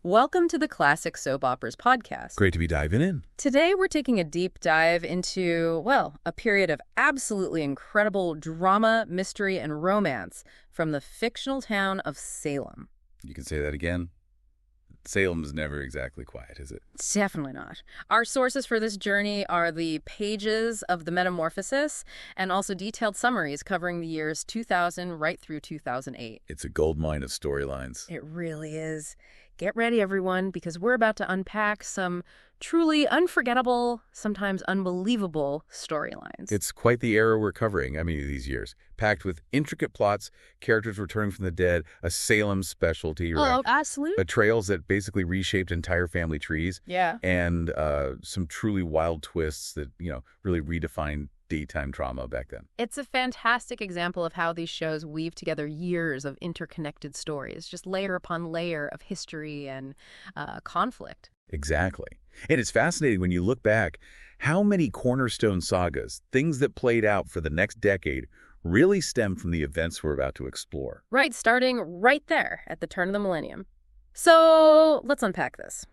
Welcome to the Classic Soap Operas podcast. Great to be diving in. Today we're taking a deep dive into, well, a period of absolutely incredible drama, mystery, and romance from the fictional town of Salem. You can say that again. Salem's never exactly quiet, is it? Definitely not. Our sources for this journey are the pages of the Metamorphosis and also detailed summaries covering the years 2000 right through 2008. It's a goldmine of storylines. It really is. Get ready, everyone, because we're about to unpack some truly unforgettable, sometimes unbelievable storylines. It's quite the era we're covering, these years. Packed with intricate plots, characters returning from the dead, a Salem specialty, right? Oh, absolutely. Betrayals that basically reshaped entire family trees. Yeah. And some truly wild twists that, really redefined daytime drama back then. It's a fantastic example of how these shows weave together years of interconnected stories, just layer upon layer of history and conflict. Exactly. And it's fascinating when you look back how many cornerstone sagas, things that played out for the next decade, really stem from the events we're about to explore. Right, starting right there at the turn of the millennium. So let's unpack this.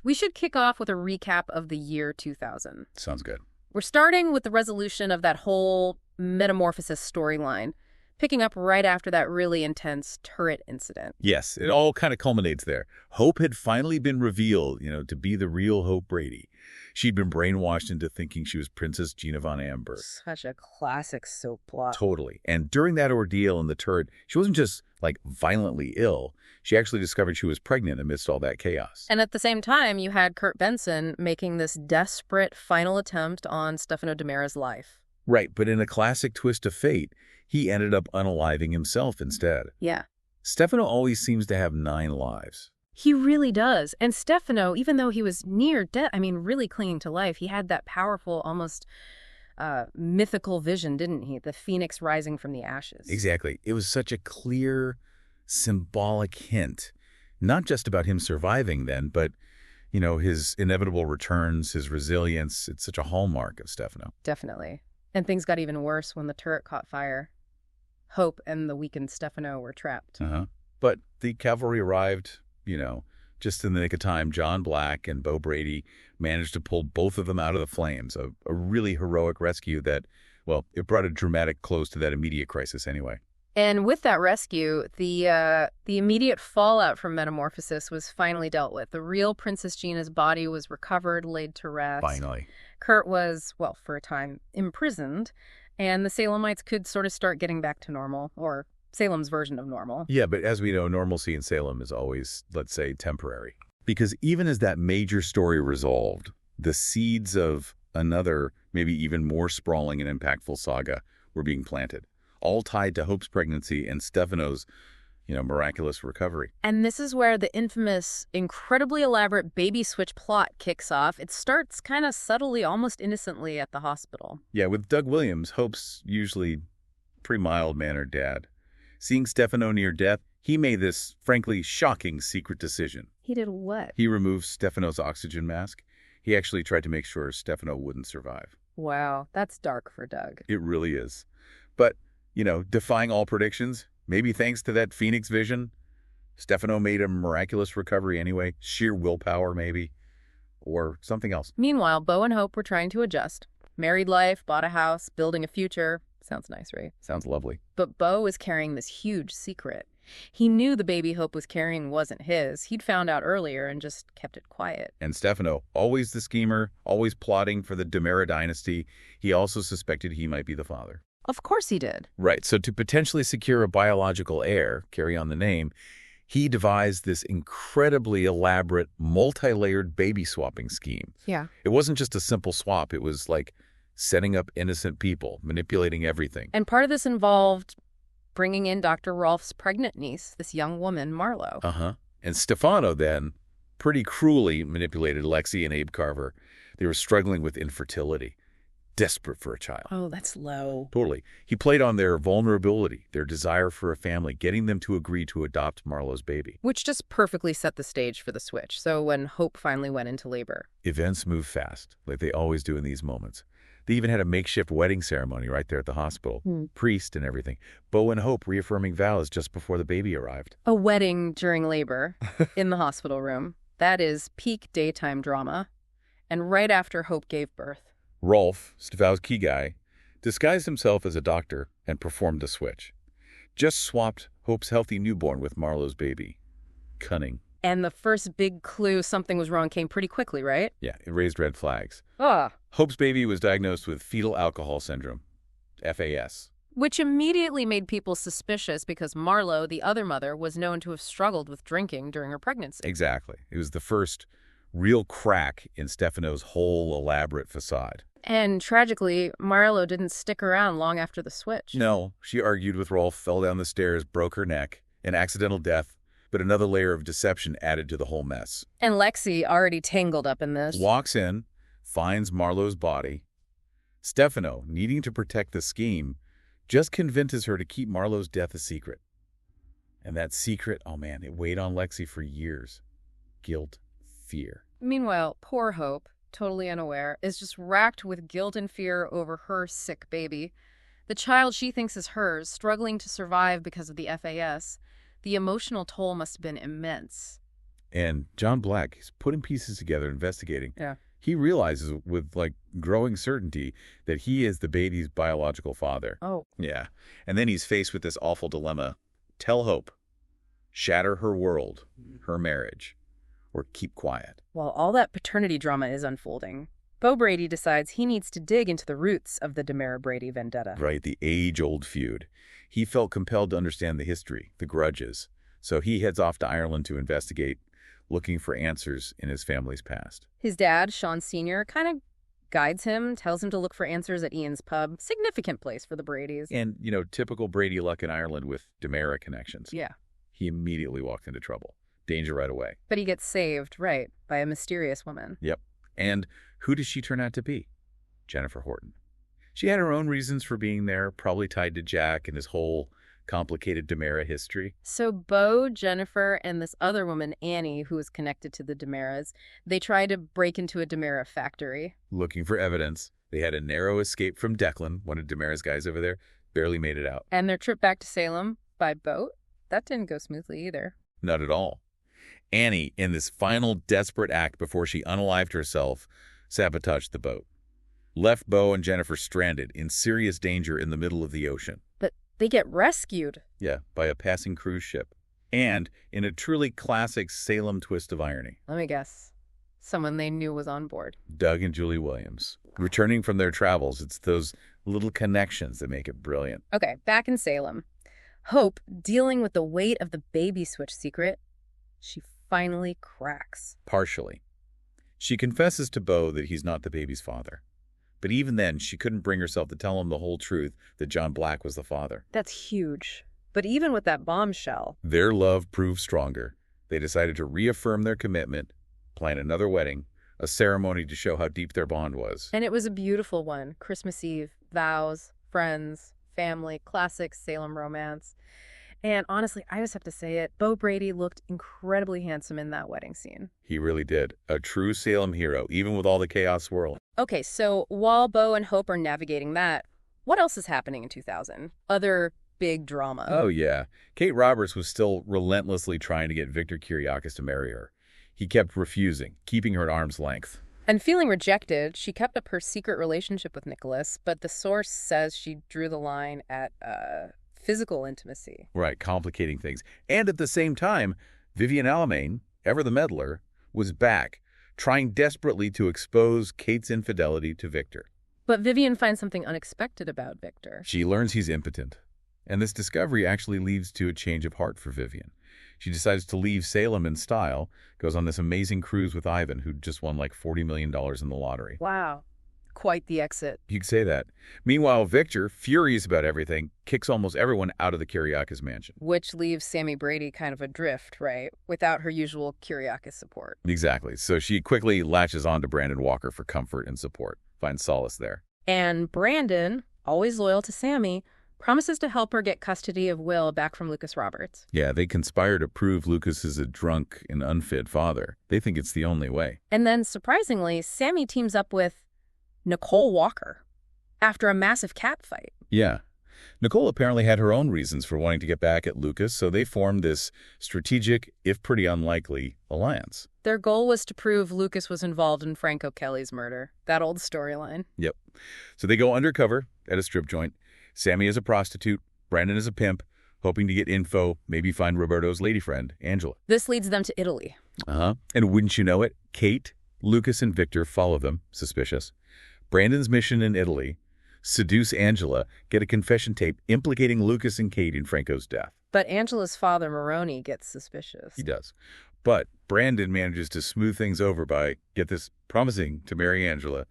We should kick off with a recap of the year 2000. Sounds good. We're starting with the resolution of that whole Metamorphosis storyline, picking up right after that really intense turret incident. Yes, it all kind of culminates there. Hope had finally been revealed, to be the real Hope Brady. She'd been brainwashed into thinking she was Princess Gina von Amber. Such a classic soap plot. Totally. And during that ordeal in the turret, she wasn't just, violently ill. She actually discovered she was pregnant amidst all that chaos. And at the same time, you had Kurt Benson making this desperate final attempt on Stefano DiMera's life. Right, but in a classic twist of fate, he ended up unaliving himself instead. Yeah. Stefano always seems to have 9 lives. He really does. And Stefano, even though he was near death, really clinging to life, he had that powerful, almost mythical vision, didn't he? The phoenix rising from the ashes. Exactly. It was such a clear, symbolic hint, not just about him surviving then, but, his inevitable returns, his resilience. It's such a hallmark of Stefano. Definitely. And things got even worse when the turret caught fire. Hope and the weakened Stefano were trapped. But the cavalry arrived, just in the nick of time. John Black and Bo Brady managed to pull both of them out of the flames. A really heroic rescue that, it brought a dramatic close to that immediate crisis anyway. And with that rescue, the immediate fallout from Metamorphosis was finally dealt with. The real Princess Gina's body was recovered, laid to rest. Finally. Kurt was, for a time, imprisoned, and the Salemites could sort of start getting back to normal, or Salem's version of normal. Yeah, but as we know, normalcy in Salem is always, let's say, temporary. Because even as that major story resolved, the seeds of another, maybe even more sprawling and impactful saga were being planted, all tied to Hope's pregnancy and Stefano's, miraculous recovery. And this is where the infamous, incredibly elaborate baby switch plot kicks off. It starts kind of subtly, almost innocently at the hospital. Yeah, with Doug Williams, Hope's usually pretty mild-mannered dad. Seeing Stefano near death, he made this, frankly, shocking secret decision. He did what? He removed Stefano's oxygen mask. He actually tried to make sure Stefano wouldn't survive. Wow, that's dark for Doug. It really is. But, defying all predictions, maybe thanks to that Phoenix vision, Stefano made a miraculous recovery anyway. Sheer willpower, maybe. Or something else. Meanwhile, Bo and Hope were trying to adjust. Married life, bought a house, building a future. Sounds nice, right? Sounds lovely. But Bo was carrying this huge secret. He knew the baby Hope was carrying wasn't his. He'd found out earlier and just kept it quiet. And Stefano, always the schemer, always plotting for the DiMera dynasty, he also suspected he might be the father. Of course he did. Right. So to potentially secure a biological heir, carry on the name, he devised this incredibly elaborate, multi-layered baby swapping scheme. Yeah. It wasn't just a simple swap. It was like setting up innocent people, manipulating everything. And part of this involved bringing in Dr. Rolfe's pregnant niece, this young woman, Marlo. And Stefano then pretty cruelly manipulated Lexi and Abe Carver. They were struggling with infertility, desperate for a child. Oh, that's low. Totally. He played on their vulnerability, their desire for a family, getting them to agree to adopt Marlo's baby. Which just perfectly set the stage for the switch. So when Hope finally went into labor. Events move fast, like they always do in these moments. They even had a makeshift wedding ceremony right there at the hospital. Priest and everything. Bo and Hope reaffirming vows just before the baby arrived. A wedding during labor in the hospital room. That is peak daytime drama. And right after Hope gave birth. Rolf, Stavow's key guy, disguised himself as a doctor and performed the switch. Just swapped Hope's healthy newborn with Marlowe's baby. Cunning. And the first big clue something was wrong came pretty quickly, right? Yeah, it raised red flags. Ah. Hope's baby was diagnosed with fetal alcohol syndrome, FAS. Which immediately made people suspicious because Marlowe, the other mother, was known to have struggled with drinking during her pregnancy. Exactly. It was the first real crack in Stefano's whole elaborate facade. And tragically, Marlowe didn't stick around long after the switch. No, she argued with Rolf, fell down the stairs, broke her neck, an accidental death, but another layer of deception added to the whole mess. And Lexi, already tangled up in this, Walks in, finds Marlowe's body. Stefano, needing to protect the scheme, just convinces her to keep Marlowe's death a secret. And that secret, oh man, it weighed on Lexi for years. Guilt, fear. Meanwhile, poor Hope, totally unaware, is just racked with guilt and fear over her sick baby. The child she thinks is hers, struggling to survive because of the FAS. The emotional toll must have been immense. And John Black, he's putting pieces together, investigating. Yeah. He realizes with, growing certainty that he is the baby's biological father. Oh. Yeah. And then he's faced with this awful dilemma. Tell Hope. Shatter her world, her marriage, or keep quiet. While all that paternity drama is unfolding, Bo Brady decides he needs to dig into the roots of the DeMera-Brady vendetta. Right, the age-old feud. He felt compelled to understand the history, the grudges. So he heads off to Ireland to investigate, looking for answers in his family's past. His dad, Sean Sr., kind of guides him, tells him to look for answers at Ian's pub. Significant place for the Bradys. And, typical Brady luck in Ireland with DeMera connections. Yeah. He immediately walked into trouble. Danger right away. But he gets saved, right, by a mysterious woman. Yep. And who does she turn out to be? Jennifer Horton. She had her own reasons for being there, probably tied to Jack and his whole complicated DeMera history. So Bo, Jennifer, and this other woman, Annie, who is connected to the DeMeras, they try to break into a DeMera factory. Looking for evidence. They had a narrow escape from Declan, one of DeMera's guys over there, barely made it out. And their trip back to Salem by boat, that didn't go smoothly either. Not at all. Annie, in this final desperate act before she unalived herself, sabotaged the boat. Left Bo and Jennifer stranded in serious danger in the middle of the ocean. But they get rescued. Yeah, by a passing cruise ship. And in a truly classic Salem twist of irony. Let me guess. Someone they knew was on board. Doug and Julie Williams. Returning from their travels, it's those little connections that make it brilliant. Okay, back in Salem. Hope, dealing with the weight of the baby switch secret, she finally cracks. Partially. She confesses to Bo that he's not the baby's father. But even then, she couldn't bring herself to tell him the whole truth that John Black was the father. That's huge. But even with that bombshell, their love proved stronger. They decided to reaffirm their commitment, plan another wedding, a ceremony to show how deep their bond was. And it was a beautiful one. Christmas Eve, vows, friends, family, classic Salem romance. And honestly, I just have to say it, Bo Brady looked incredibly handsome in that wedding scene. He really did. A true Salem hero, even with all the chaos swirling. Okay, so while Bo and Hope are navigating that, what else is happening in 2000? Other big drama. Oh, yeah. Kate Roberts was still relentlessly trying to get Victor Kiriakis to marry her. He kept refusing, keeping her at arm's length. And feeling rejected, she kept up her secret relationship with Nicholas, but the source says she drew the line at, physical intimacy. Right, complicating things. And at the same time, Vivian Alamain, ever the meddler, was back, trying desperately to expose Kate's infidelity to Victor. But Vivian finds something unexpected about Victor. She learns he's impotent. And this discovery actually leads to a change of heart for Vivian. She decides to leave Salem in style, goes on this amazing cruise with Ivan, who just won like $40 million in the lottery. Wow. Quite the exit. You could say that. Meanwhile, Victor, furious about everything, kicks almost everyone out of the Kiriakis mansion. Which leaves Sammy Brady kind of adrift, right? Without her usual Kiriakis support. Exactly. So she quickly latches on to Brandon Walker for comfort and support. Finds solace there. And Brandon, always loyal to Sammy, promises to help her get custody of Will back from Lucas Roberts. Yeah, they conspire to prove Lucas is a drunk and unfit father. They think it's the only way. And then, surprisingly, Sammy teams up with Nicole Walker. After a massive cat fight. Yeah. Nicole apparently had her own reasons for wanting to get back at Lucas, so they formed this strategic, if pretty unlikely, alliance. Their goal was to prove Lucas was involved in Franco Kelly's murder. That old storyline. Yep. So they go undercover at a strip joint. Sammy is a prostitute, Brandon is a pimp, hoping to get info, maybe find Roberto's lady friend, Angela. This leads them to Italy. And wouldn't you know it, Kate, Lucas, and Victor follow them, suspicious. Brandon's mission in Italy: seduce Angela, get a confession tape implicating Lucas and Kate in Franco's death. But Angela's father, Moroni, gets suspicious. He does. But Brandon manages to smooth things over by, get this, promising to marry Angela.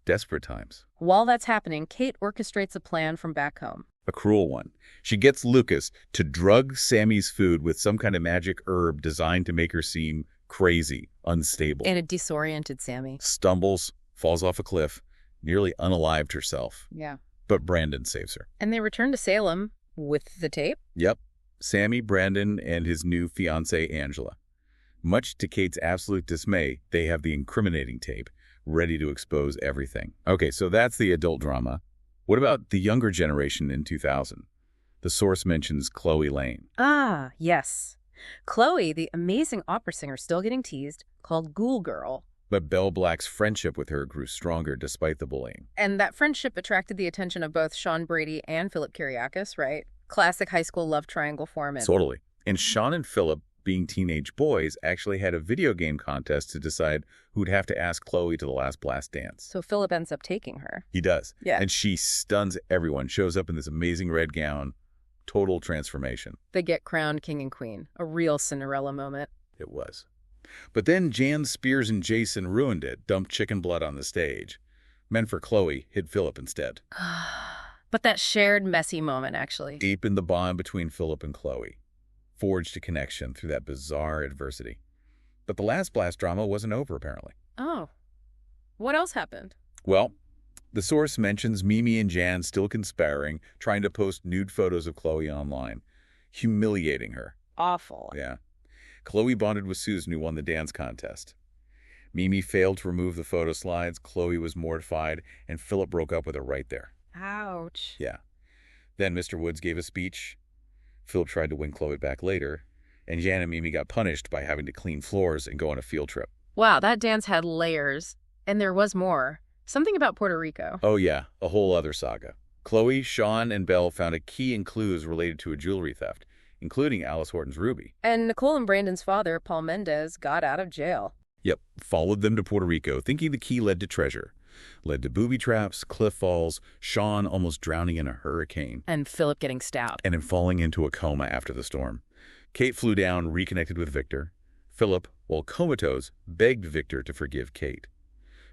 Desperate times. While that's happening, Kate orchestrates a plan from back home. A cruel one. She gets Lucas to drug Sammy's food with some kind of magic herb designed to make her seem crazy, unstable. And it disoriented Sammy. Stumbles, falls off a cliff, nearly unalived herself. Yeah. But Brandon saves her. And they return to Salem with the tape? Yep. Sammy, Brandon, and his new fiancée, Angela. Much to Kate's absolute dismay, they have the incriminating tape, ready to expose everything. Okay, so that's the adult drama. What about the younger generation in 2000? The source mentions Chloe Lane. Ah, yes. Chloe, the amazing opera singer still getting teased, called Ghoul Girl. But Belle Black's friendship with her grew stronger despite the bullying. And that friendship attracted the attention of both Sean Brady and Philip Kiriakis, right? Classic high school love triangle formant. Totally. And Sean and Philip, being teenage boys, actually had a video game contest to decide who'd have to ask Chloe to the last blast dance. So Philip ends up taking her. He does. Yeah. And she stuns everyone, shows up in this amazing red gown. Total transformation. They get crowned king and queen. A real Cinderella moment. It was. But then Jan, Spears, and Jason ruined it, dumped chicken blood on the stage. Meant for Chloe, hid Philip instead. But that shared messy moment, actually. Deepened the bond between Philip and Chloe. Forged a connection through that bizarre adversity. But the last blast drama wasn't over, apparently. Oh. What else happened? Well, the source mentions Mimi and Jan still conspiring, trying to post nude photos of Chloe online, humiliating her. Awful. Yeah. Chloe bonded with Susan, who won the dance contest. Mimi failed to remove the photo slides, Chloe was mortified, and Philip broke up with her right there. Ouch. Yeah. Then Mr. Woods gave a speech. Philip tried to win Chloe back later, and Jan and Mimi got punished by having to clean floors and go on a field trip. Wow, that dance had layers. And there was more. Something about Puerto Rico. Oh yeah, a whole other saga. Chloe, Sean, and Belle found a key in clues related to a jewelry theft, including Alice Horton's ruby. And Nicole and Brandon's father, Paul Mendez, got out of jail. Yep, followed them to Puerto Rico, thinking the key led to treasure. Led to booby traps, cliff falls, Sean almost drowning in a hurricane. And Philip getting stabbed. And him falling into a coma after the storm. Kate flew down, reconnected with Victor. Philip, while comatose, begged Victor to forgive Kate.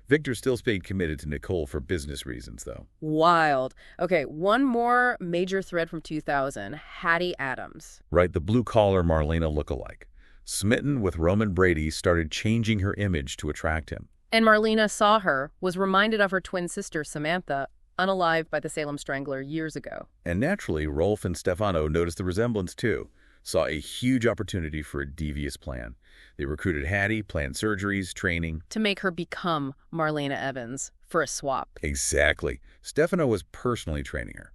Victor still stayed committed to Nicole for business reasons, though. Wild. Okay, one more major thread from 2000, Hattie Adams. Right, the blue-collar Marlena lookalike. Smitten with Roman Brady, started changing her image to attract him. And Marlena saw her, was reminded of her twin sister, Samantha, unalived by the Salem Strangler years ago. And naturally, Rolf and Stefano noticed the resemblance, too. Saw a huge opportunity for a devious plan. They recruited Hattie, planned surgeries, training. To make her become Marlena Evans for a swap. Exactly. Stefano was personally training her.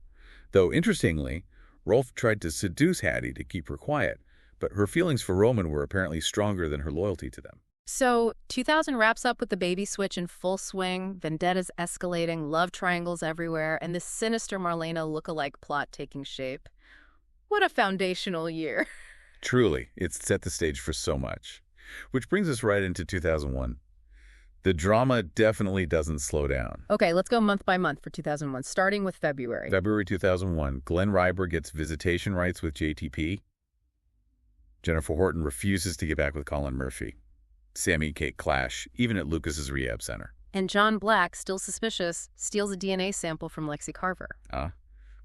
Though, interestingly, Rolf tried to seduce Hattie to keep her quiet, but her feelings for Roman were apparently stronger than her loyalty to them. So, 2000 wraps up with the baby switch in full swing, vendettas escalating, love triangles everywhere, and this sinister Marlena look-alike plot taking shape. What a foundational year. Truly, it's set the stage for so much. Which brings us right into 2001. The drama definitely doesn't slow down. Okay, let's go month by month for 2001, starting with February. February 2001, Glenn Reiber gets visitation rights with JTP. Jennifer Horton refuses to get back with Colin Murphy. Sammy and Kate clash, even at Lucas's rehab center. And John Black, still suspicious, steals a DNA sample from Lexi Carver.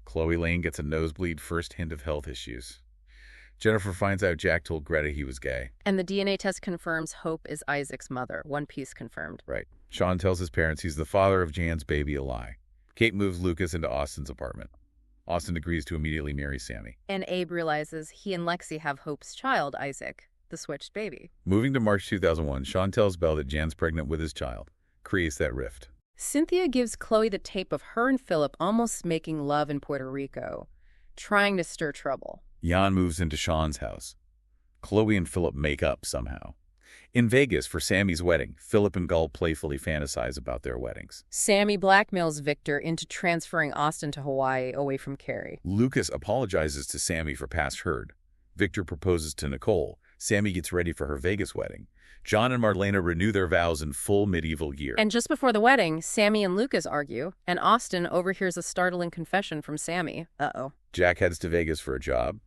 Chloe Lane gets a nosebleed, first hint of health issues. Jennifer finds out Jack told Greta he was gay. And the DNA test confirms Hope is Isaac's mother. One piece confirmed. Right. Sean tells his parents he's the father of Jan's baby, a lie. Kate moves Lucas into Austin's apartment. Austin agrees to immediately marry Sammy. And Abe realizes he and Lexi have Hope's child, Isaac, the switched baby. Moving to March 2001, Sean tells Belle that Jan's pregnant with his child. Creates that rift. Cynthia gives Chloe the tape of her and Philip almost making love in Puerto Rico, trying to stir trouble. Jan moves into Sean's house. Chloe and Philip make up somehow. In Vegas for Sammy's wedding, Philip and Gull playfully fantasize about their weddings. Sammy blackmails Victor into transferring Austin to Hawaii away from Carrie. Lucas apologizes to Sammy for past hurt. Victor proposes to Nicole. Sammy gets ready for her Vegas wedding. John and Marlena renew their vows in full medieval gear. And just before the wedding, Sammy and Lucas argue, and Austin overhears a startling confession from Sammy. Uh-oh. Jack heads to Vegas for a job.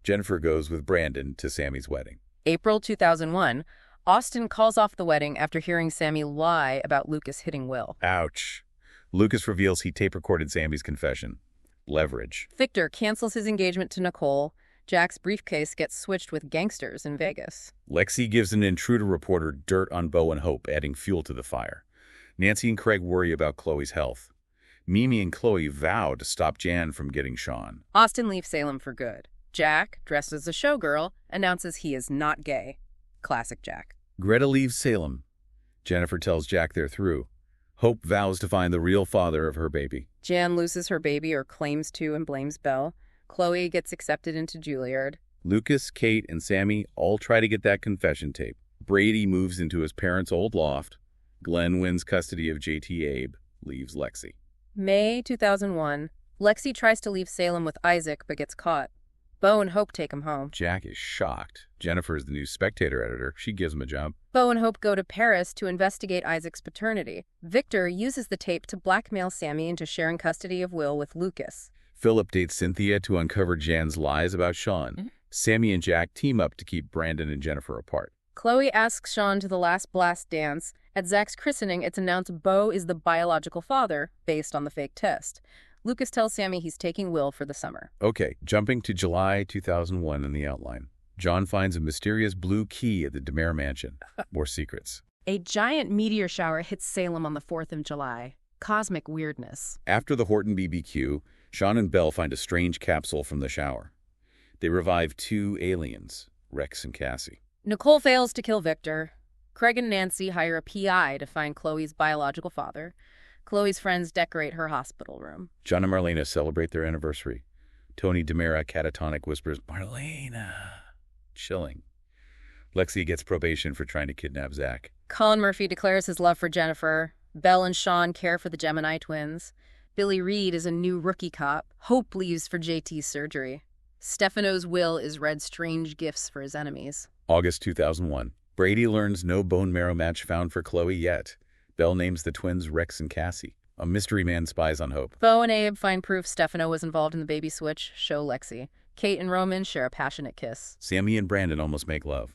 Jennifer goes with Brandon to Sammy's wedding. April 2001, Austin calls off the wedding after hearing Sammy lie about Lucas hitting Will. Ouch. Lucas reveals he tape-recorded Sammy's confession. Leverage. Victor cancels his engagement to Nicole. Jack's briefcase gets switched with gangsters in Vegas. Lexi gives an intruder reporter dirt on Bo and Hope, adding fuel to the fire. Nancy and Craig worry about Chloe's health. Mimi and Chloe vow to stop Jan from getting Sean. Austin leaves Salem for good. Jack, dressed as a showgirl, announces he is not gay. Classic Jack. Greta leaves Salem. Jennifer tells Jack they're through. Hope vows to find the real father of her baby. Jan loses her baby or claims to and blames Belle. Chloe gets accepted into Juilliard. Lucas, Kate, and Sammy all try to get that confession tape. Brady moves into his parents' old loft. Glenn wins custody of JT. Abe leaves Lexi. May 2001. Lexi tries to leave Salem with Isaac but gets caught. Bo and Hope take him home. Jack is shocked. Jennifer is the new Spectator editor. She gives him a job. Bo and Hope go to Paris to investigate Isaac's paternity. Victor uses the tape to blackmail Sammy into sharing custody of Will with Lucas. Philip dates Cynthia to uncover Jan's lies about Sean. Sammy and Jack team up to keep Brandon and Jennifer apart. Chloe asks Sean to the last blast dance. At Zach's christening, it's announced Bo is the biological father, based on the fake test. Lucas tells Sammy he's taking Will for the summer. Okay, jumping to July 2001 in the outline. John finds a mysterious blue key at the DeMere mansion. More secrets. A giant meteor shower hits Salem on the 4th of July. Cosmic weirdness. After the Horton BBQ, Sean and Belle find a strange capsule from the shower. They revive two aliens, Rex and Cassie. Nicole fails to kill Victor. Craig and Nancy hire a PI to find Chloe's biological father. Chloe's friends decorate her hospital room. John and Marlena celebrate their anniversary. Tony DeMera catatonic whispers, "Marlena." Chilling. Lexi gets probation for trying to kidnap Zach. Colin Murphy declares his love for Jennifer. Belle and Sean care for the Gemini twins. Billy Reed is a new rookie cop. Hope leaves for JT's surgery. Stefano's will is read strange gifts for his enemies. August 2001. Brady learns no bone marrow match found for Chloe yet. Belle names the twins Rex and Cassie. A mystery man spies on Hope. Bo and Abe find proof Stefano was involved in the baby switch. Show Lexi. Kate and Roman share a passionate kiss. Sammy and Brandon almost make love.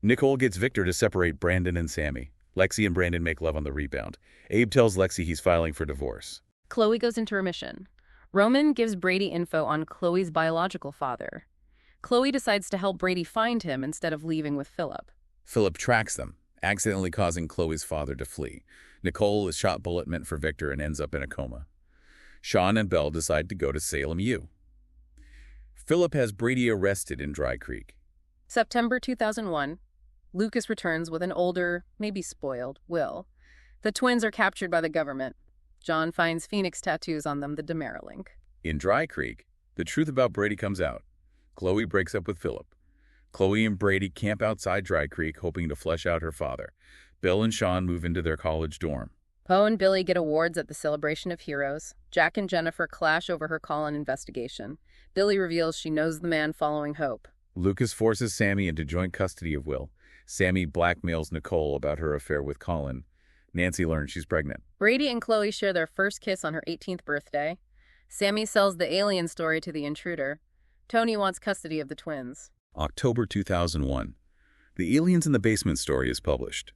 Nicole gets Victor to separate Brandon and Sammy. Lexi and Brandon make love on the rebound. Abe tells Lexi he's filing for divorce. Chloe goes into remission. Roman gives Brady info on Chloe's biological father. Chloe decides to help Brady find him instead of leaving with Philip. Philip tracks them, accidentally causing Chloe's father to flee. Nicole is shot bullet meant for Victor and ends up in a coma. Sean and Belle decide to go to Salem U. Philip has Brady arrested in Dry Creek. September 2001. Lucas returns with an older, maybe spoiled, Will. The twins are captured by the government. John finds Phoenix tattoos on them, the DeMera link. In Dry Creek, the truth about Brady comes out. Chloe breaks up with Philip. Chloe and Brady camp outside Dry Creek, hoping to flesh out her father. Bill and Sean move into their college dorm. Poe and Billy get awards at the Celebration of Heroes. Jack and Jennifer clash over her call-in investigation. Billy reveals she knows the man following Hope. Lucas forces Sammy into joint custody of Will. Sammy blackmails Nicole about her affair with Colin. Nancy learns she's pregnant. Brady and Chloe share their first kiss on her 18th birthday. Sammy sells the alien story to the intruder. Tony wants custody of the twins. October 2001. The Aliens in the Basement story is published.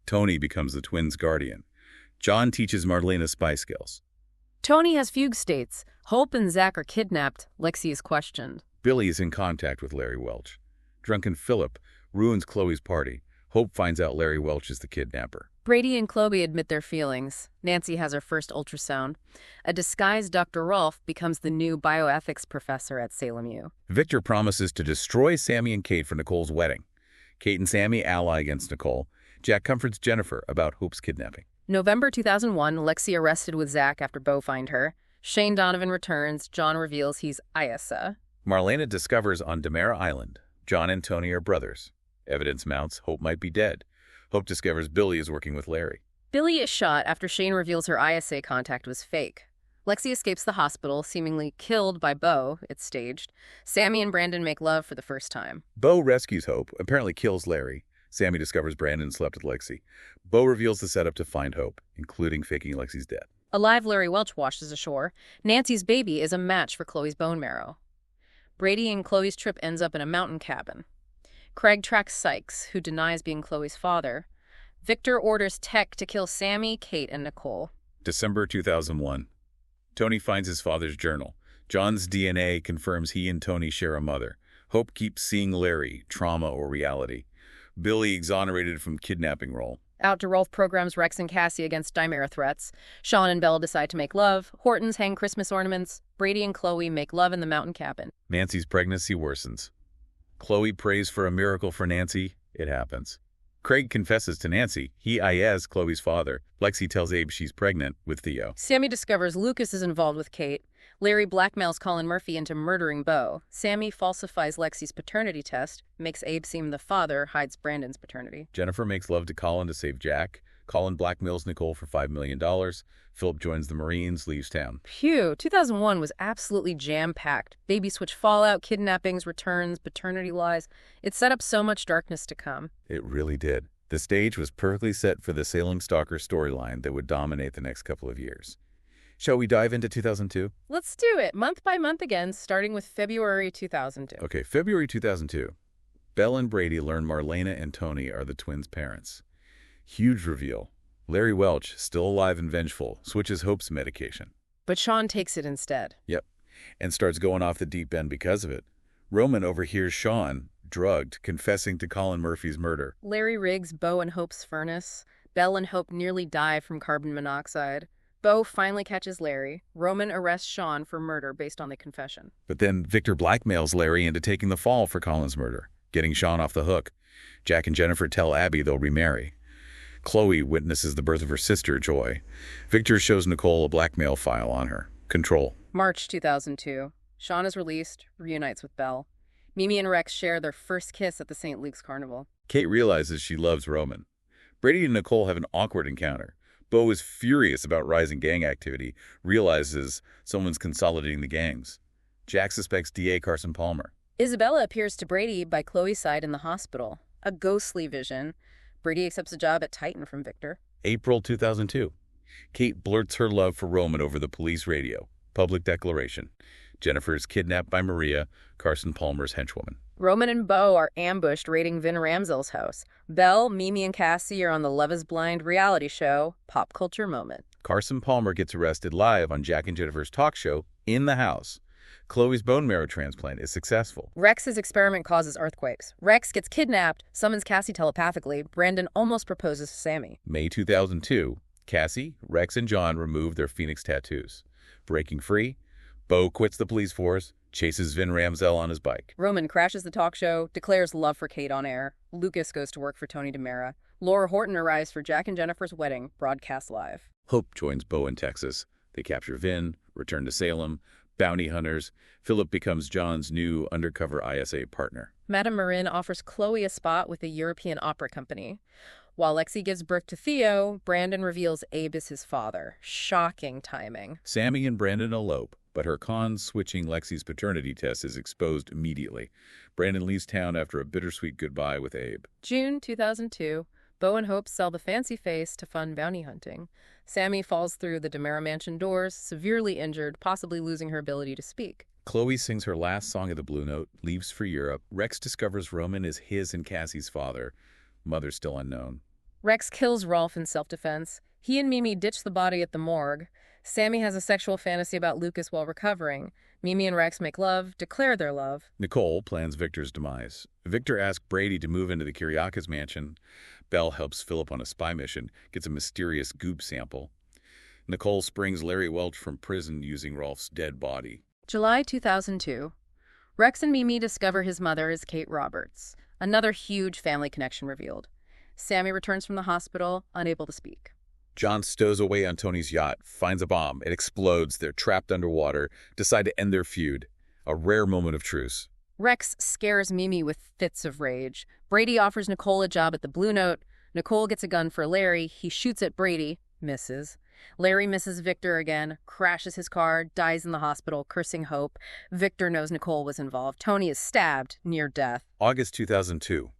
Tony becomes the twins' guardian. John teaches Marlena spy skills. Tony has fugue states. Hope and Zach are kidnapped. Lexi is questioned. Billy is in contact with Larry Welch. Drunken Philip ruins Chloe's party. Hope finds out Larry Welch is the kidnapper. Brady and Chloe admit their feelings. Nancy has her first ultrasound. A disguised Dr. Rolfe becomes the new bioethics professor at Salem U. Victor promises to destroy Sammy and Kate for Nicole's wedding. Kate and Sammy ally against Nicole. Jack comforts Jennifer about Hope's kidnapping. November 2001, Lexi arrested with Zach after Bo find her. Shane Donovan returns. John reveals he's Issa. Marlena discovers on Demara Island John and Tony are brothers. Evidence mounts Hope might be dead. Hope discovers Billy is working with Larry. Billy is shot after Shane reveals her ISA contact was fake. Lexi escapes the hospital, seemingly killed by Bo. It's staged. Sammy and Brandon make love for the first time. Bo rescues Hope, apparently kills Larry. Sammy discovers Brandon slept with Lexi. Bo reveals the setup to find Hope, including faking Lexi's death. A live Larry Welch washes ashore. Nancy's baby is a match for Chloe's bone marrow. Brady and Chloe's trip ends up in a mountain cabin. Craig tracks Sykes, who denies being Chloe's father. Victor orders Tech to kill Sammy, Kate, and Nicole. December 2001. Tony finds his father's journal. John's DNA confirms he and Tony share a mother. Hope keeps seeing Larry, trauma or reality. Billy exonerated from kidnapping role. Out to Rolf programs Rex and Cassie against Dimera threats. Sean and Belle decide to make love. Hortons hang Christmas ornaments. Brady and Chloe make love in the mountain cabin. Nancy's pregnancy worsens. Chloe prays for a miracle for Nancy. It happens. Craig confesses to Nancy. He is Chloe's father. Lexi tells Abe she's pregnant with Theo. Sammy discovers Lucas is involved with Kate. Larry blackmails Colin Murphy into murdering Bo. Sammy falsifies Lexi's paternity test, makes Abe seem the father, hides Brandon's paternity. Jennifer makes love to Colin to save Jack. Colin blackmails Nicole for $5 million. Philip joins the Marines, leaves town. Phew, 2001 was absolutely jam-packed. Baby switch fallout, kidnappings, returns, paternity lies. It set up so much darkness to come. It really did. The stage was perfectly set for the Salem Stalker storyline that would dominate the next couple of years. Shall we dive into 2002? Let's do it, month by month again, starting with February 2002. Okay, February 2002. Belle and Brady learn Marlena and Tony are the twins' parents. Huge reveal. Larry Welch, still alive and vengeful, switches Hope's medication. But Sean takes it instead. Yep, and starts going off the deep end because of it. Roman overhears Sean, drugged, confessing to Colin Murphy's murder. Larry rigs Bo and Hope's furnace. Belle and Hope nearly die from carbon monoxide. Bo finally catches Larry. Roman arrests Sean for murder based on the confession. But then Victor blackmails Larry into taking the fall for Colin's murder, getting Sean off the hook. Jack and Jennifer tell Abby they'll remarry. Chloe witnesses the birth of her sister, Joy. Victor shows Nicole a blackmail file on her. Control. March 2002. Sean is released, reunites with Belle. Mimi and Rex share their first kiss at the St. Luke's Carnival. Kate realizes she loves Roman. Brady and Nicole have an awkward encounter. Bo is furious about rising gang activity, realizes someone's consolidating the gangs. Jack suspects DA Carson Palmer. Isabella appears to Brady by Chloe's side in the hospital. A ghostly vision. Brady accepts a job at Titan from Victor. April 2002. Kate blurts her love for Roman over the police radio. Public declaration. Jennifer is kidnapped by Maria, Carson Palmer's henchwoman. Roman and Bo are ambushed raiding Vin Ramsel's house. Belle, Mimi, and Cassie are on the Love is Blind reality show, Pop Culture Moment. Carson Palmer gets arrested live on Jack and Jennifer's talk show in the house. Chloe's bone marrow transplant is successful. Rex's experiment causes earthquakes. Rex gets kidnapped, summons Cassie telepathically. Brandon almost proposes to Sammy. May 2002. Cassie, Rex, and John remove their Phoenix tattoos. Breaking free, Bo quits the police force, chases Vin Ramsell on his bike. Roman crashes the talk show, declares love for Kate on air. Lucas goes to work for Tony Demera. Laura Horton arrives for Jack and Jennifer's wedding, broadcast live. Hope joins Bo in Texas. They capture Vin, return to Salem, bounty hunters. Philip becomes John's new undercover ISA partner. Madame Marin offers Chloe a spot with the European Opera Company. While Lexi gives birth to Theo, Brandon reveals Abe is his father. Shocking timing. Sammy and Brandon elope, but her switching Lexi's paternity test is exposed immediately. Brandon leaves town after a bittersweet goodbye with Abe. June 2002. Bo and Hope sell the fancy face to fund bounty hunting. Sammy falls through the Demera mansion doors, severely injured, possibly losing her ability to speak. Chloe sings her last song of the Blue Note, leaves for Europe. Rex discovers Roman is his and Cassie's father. Mother still unknown. Rex kills Rolf in self-defense. He and Mimi ditch the body at the morgue. Sammy has a sexual fantasy about Lucas while recovering. Mimi and Rex make love, declare their love. Nicole plans Victor's demise. Victor asks Brady to move into the Kyriakis mansion. Belle helps Philip on a spy mission, gets a mysterious goop sample. Nicole springs Larry Welch from prison using Rolf's dead body. July 2002. Rex and Mimi discover his mother is Kate Roberts. Another huge family connection revealed. Sammy returns from the hospital, unable to speak. John stows away on Tony's yacht, finds a bomb. It explodes. They're trapped underwater, decide to end their feud. A rare moment of truce. Rex scares Mimi with fits of rage. Brady offers Nicole a job at the Blue Note. Nicole gets a gun for Larry. He shoots at Brady, misses. Larry misses Victor again, crashes his car, dies in the hospital, cursing hope. Victor knows Nicole was involved. Tony is stabbed, near death. August 2002.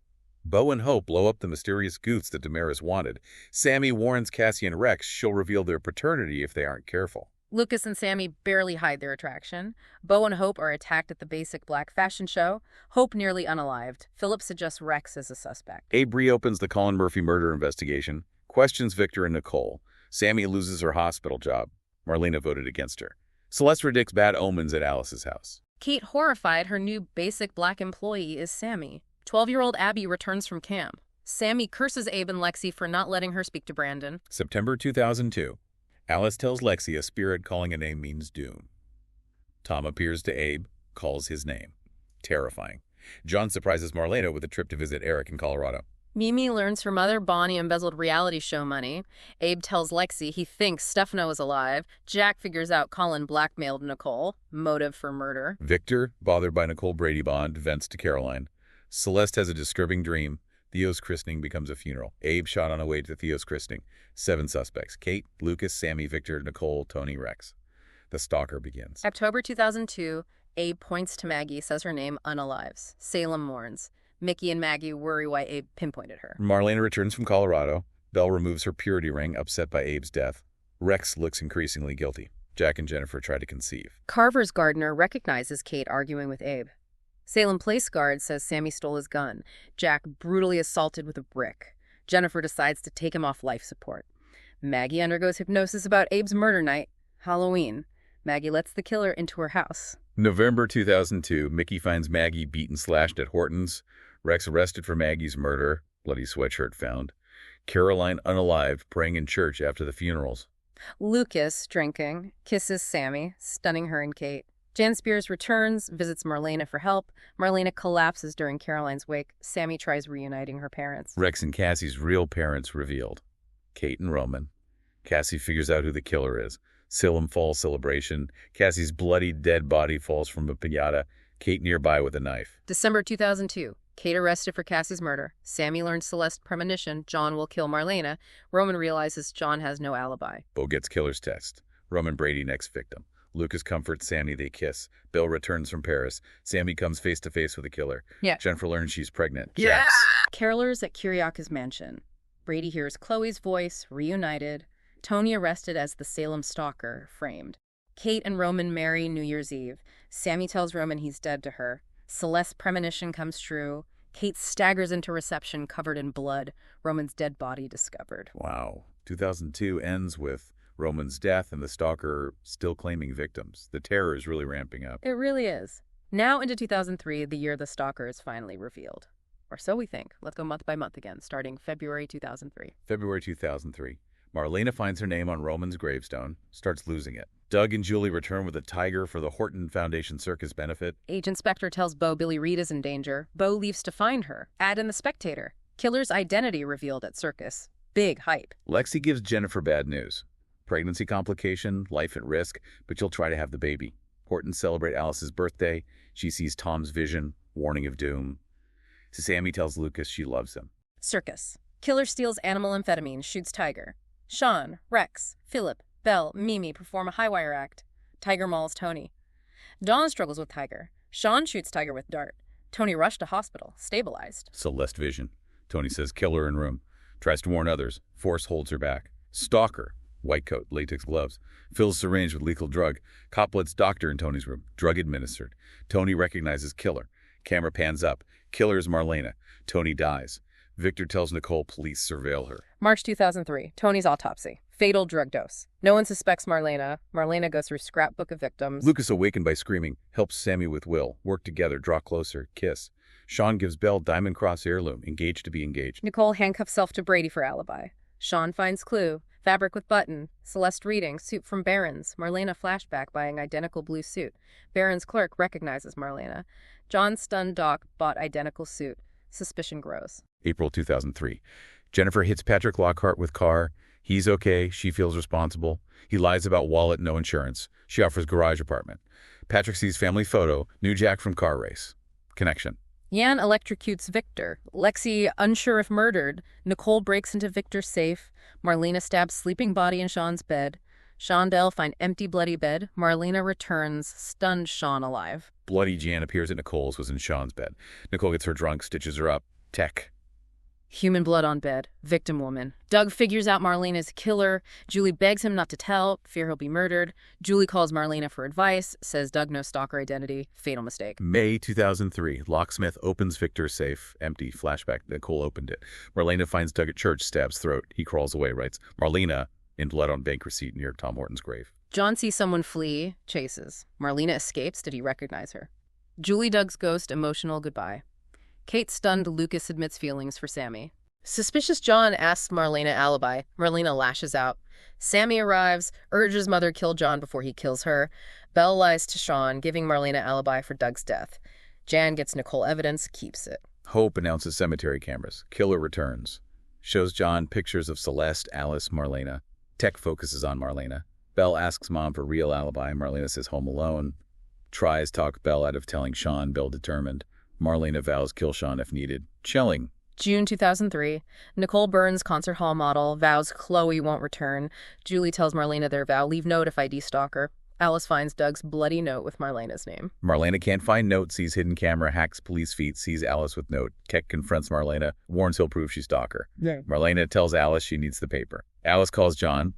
Bo and Hope blow up the mysterious goots that Damaris wanted. Sammy warns Cassie and Rex she'll reveal their paternity if they aren't careful. Lucas and Sammy barely hide their attraction. Bo and Hope are attacked at the basic black fashion show. Hope nearly unalived. Philip suggests Rex as a suspect. Abe reopens the Colin Murphy murder investigation, questions Victor and Nicole. Sammy loses her hospital job. Marlena voted against her. Celeste predicts bad omens at Alice's house. Kate, horrified, her new basic black employee is Sammy. 12-year-old Abby returns from camp. Sammy curses Abe and Lexi for not letting her speak to Brandon. September 2002. Alice tells Lexi a spirit calling a name means doom. Tom appears to Abe, calls his name. Terrifying. John surprises Marlena with a trip to visit Eric in Colorado. Mimi learns her mother Bonnie embezzled reality show money. Abe tells Lexi he thinks Stefano is alive. Jack figures out Colin blackmailed Nicole. Motive for murder. Victor, bothered by Nicole Brady Bond, vents to Caroline. Celeste has a disturbing dream. Theo's christening becomes a funeral. Abe shot on the way to Theo's christening. 7 suspects. Kate, Lucas, Sammy, Victor, Nicole, Tony, Rex. The stalker begins. October 2002, Abe points to Maggie, says her name, unalives. Salem mourns. Mickey and Maggie worry why Abe pinpointed her. Marlena returns from Colorado. Belle removes her purity ring, upset by Abe's death. Rex looks increasingly guilty. Jack and Jennifer try to conceive. Carver's gardener recognizes Kate arguing with Abe. Salem Place guard says Sammy stole his gun. Jack brutally assaulted with a brick. Jennifer decides to take him off life support. Maggie undergoes hypnosis about Abe's murder night, Halloween. Maggie lets the killer into her house. November 2002, Mickey finds Maggie beaten slashed at Horton's. Rex arrested for Maggie's murder, bloody sweatshirt found. Caroline unalived, praying in church after the funerals. Lucas, drinking, kisses Sammy, stunning her and Kate. Jan Spears returns, visits Marlena for help. Marlena collapses during Caroline's wake. Sammy tries reuniting her parents. Rex and Cassie's real parents revealed. Kate and Roman. Cassie figures out who the killer is. Salem Falls celebration. Cassie's bloody dead body falls from a piñata. Kate nearby with a knife. December 2002. Kate arrested for Cassie's murder. Sammy learns Celeste's premonition. John will kill Marlena. Roman realizes John has no alibi. Bo gets killer's test. Roman Brady next victim. Lucas comforts Sammy, they kiss. Bill returns from Paris. Sammy comes face to face with the killer. Yeah. Jennifer learns she's pregnant. Yeah. Carolers at Kyriaka's mansion. Brady hears Chloe's voice, reunited. Tony arrested as the Salem stalker, framed. Kate and Roman marry New Year's Eve. Sammy tells Roman he's dead to her. Celeste's premonition comes true. Kate staggers into reception covered in blood. Roman's dead body discovered. Wow. 2002 ends with Roman's death and the stalker still claiming victims. The terror is really ramping up. It really is. Now into 2003, the year the stalker is finally revealed. Or so we think. Let's go month by month again, starting February 2003. February 2003. Marlena finds her name on Roman's gravestone, starts losing it. Doug and Julie return with a tiger for the Horton Foundation Circus benefit. Agent Spector tells Bo Billy Reed is in danger. Bo leaves to find her. Ad in The Spectator. Killer's identity revealed at circus. Big hype. Lexi gives Jennifer bad news. Pregnancy complication, life at risk, but she'll try to have the baby. Horton celebrate Alice's birthday. She sees Tom's vision, warning of doom. Sammy tells Lucas she loves him. Circus. Killer steals animal amphetamine, shoots tiger. Sean, Rex, Philip, Belle, Mimi perform a high-wire act. Tiger mauls Tony. Dawn struggles with Tiger. Sean shoots Tiger with dart. Tony rushed to hospital, stabilized. Celeste vision. Tony says killer in room. Tries to warn others. Force holds her back. Stalker. White coat, latex gloves. Fills syringe with lethal drug. Cop lets doctor in Tony's room. Drug administered. Tony recognizes killer. Camera pans up. Killer is Marlena. Tony dies. Victor tells Nicole police surveil her. March 2003. Tony's autopsy. Fatal drug dose. No one suspects Marlena. Marlena goes through scrapbook of victims. Lucas, awakened by screaming, helps Sammy with Will. Work together, draw closer, kiss. Sean gives Belle Diamond Cross heirloom, engaged to be engaged. Nicole handcuffs self to Brady for alibi. Sean finds clue. Fabric with button. Celeste reading. Suit from Barron's. Marlena flashback buying identical blue suit. Barron's clerk recognizes Marlena. John stunned Doc bought identical suit. Suspicion grows. April 2003. Jennifer hits Patrick Lockhart with car. He's okay. She feels responsible. He lies about wallet, no insurance. She offers garage apartment. Patrick sees family photo, new Jack from car race. Connection. Jan electrocutes Victor. Lexi unsure if murdered. Nicole breaks into Victor's safe. Marlena stabs sleeping body in Sean's bed. Sean Bell find empty bloody bed. Marlena returns, stunned Sean alive. Bloody Jan appears at Nicole's, was in Sean's bed. Nicole gets her drunk, stitches her up. Tech. Human blood on bed. Victim woman. Doug figures out Marlena's killer. Julie begs him not to tell, fear he'll be murdered. Julie calls Marlena for advice, says Doug knows stalker identity. Fatal mistake. May 2003. Locksmith opens Victor's safe. Empty. Flashback. Nicole opened it. Marlena finds Doug at church, stabs throat. He crawls away, writes, Marlena, in blood on bank receipt near Tom Horton's grave. John sees someone flee, chases. Marlena escapes. Did he recognize her? Julie Doug's ghost, emotional goodbye. Kate, stunned, Lucas admits feelings for Sammy. Suspicious John asks Marlena alibi. Marlena lashes out. Sammy arrives, urges mother kill John before he kills her. Belle lies to Sean, giving Marlena alibi for Doug's death. Jan gets Nicole evidence, keeps it. Hope announces cemetery cameras. Killer returns. Shows John pictures of Celeste, Alice, Marlena. Tech focuses on Marlena. Belle asks Mom for real alibi. Marlena says home alone. Tries talk Belle out of telling Sean. Belle determined. Marlena vows kill Sean if needed. Chilling. June 2003. Nicole Burns, concert hall model, vows Chloe won't return. Julie tells Marlena their vow, leave note if ID stalker. Alice finds Doug's bloody note with Marlena's name. Marlena can't find note, sees hidden camera, hacks police feet, sees Alice with note. Keck confronts Marlena, warns he'll prove she's stalker. Yeah. Marlena tells Alice she needs the paper. Alice calls John,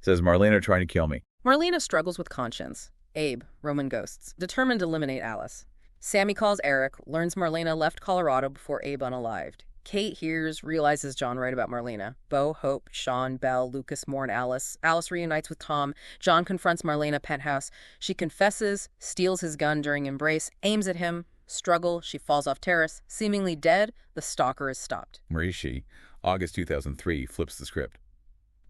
says Marlena trying to kill me. Marlena struggles with conscience. Abe, Roman ghosts, determined to eliminate Alice. Sammy calls Eric, learns Marlena left Colorado before Abe unalived. Kate hears, realizes John right about Marlena. Bo, Hope, Sean, Belle, Lucas mourn Alice. Alice reunites with Tom. John confronts Marlena penthouse. She confesses, steals his gun during embrace, aims at him. Struggle, she falls off terrace. Seemingly dead, the stalker is stopped. Where is she? August 2003, flips the script.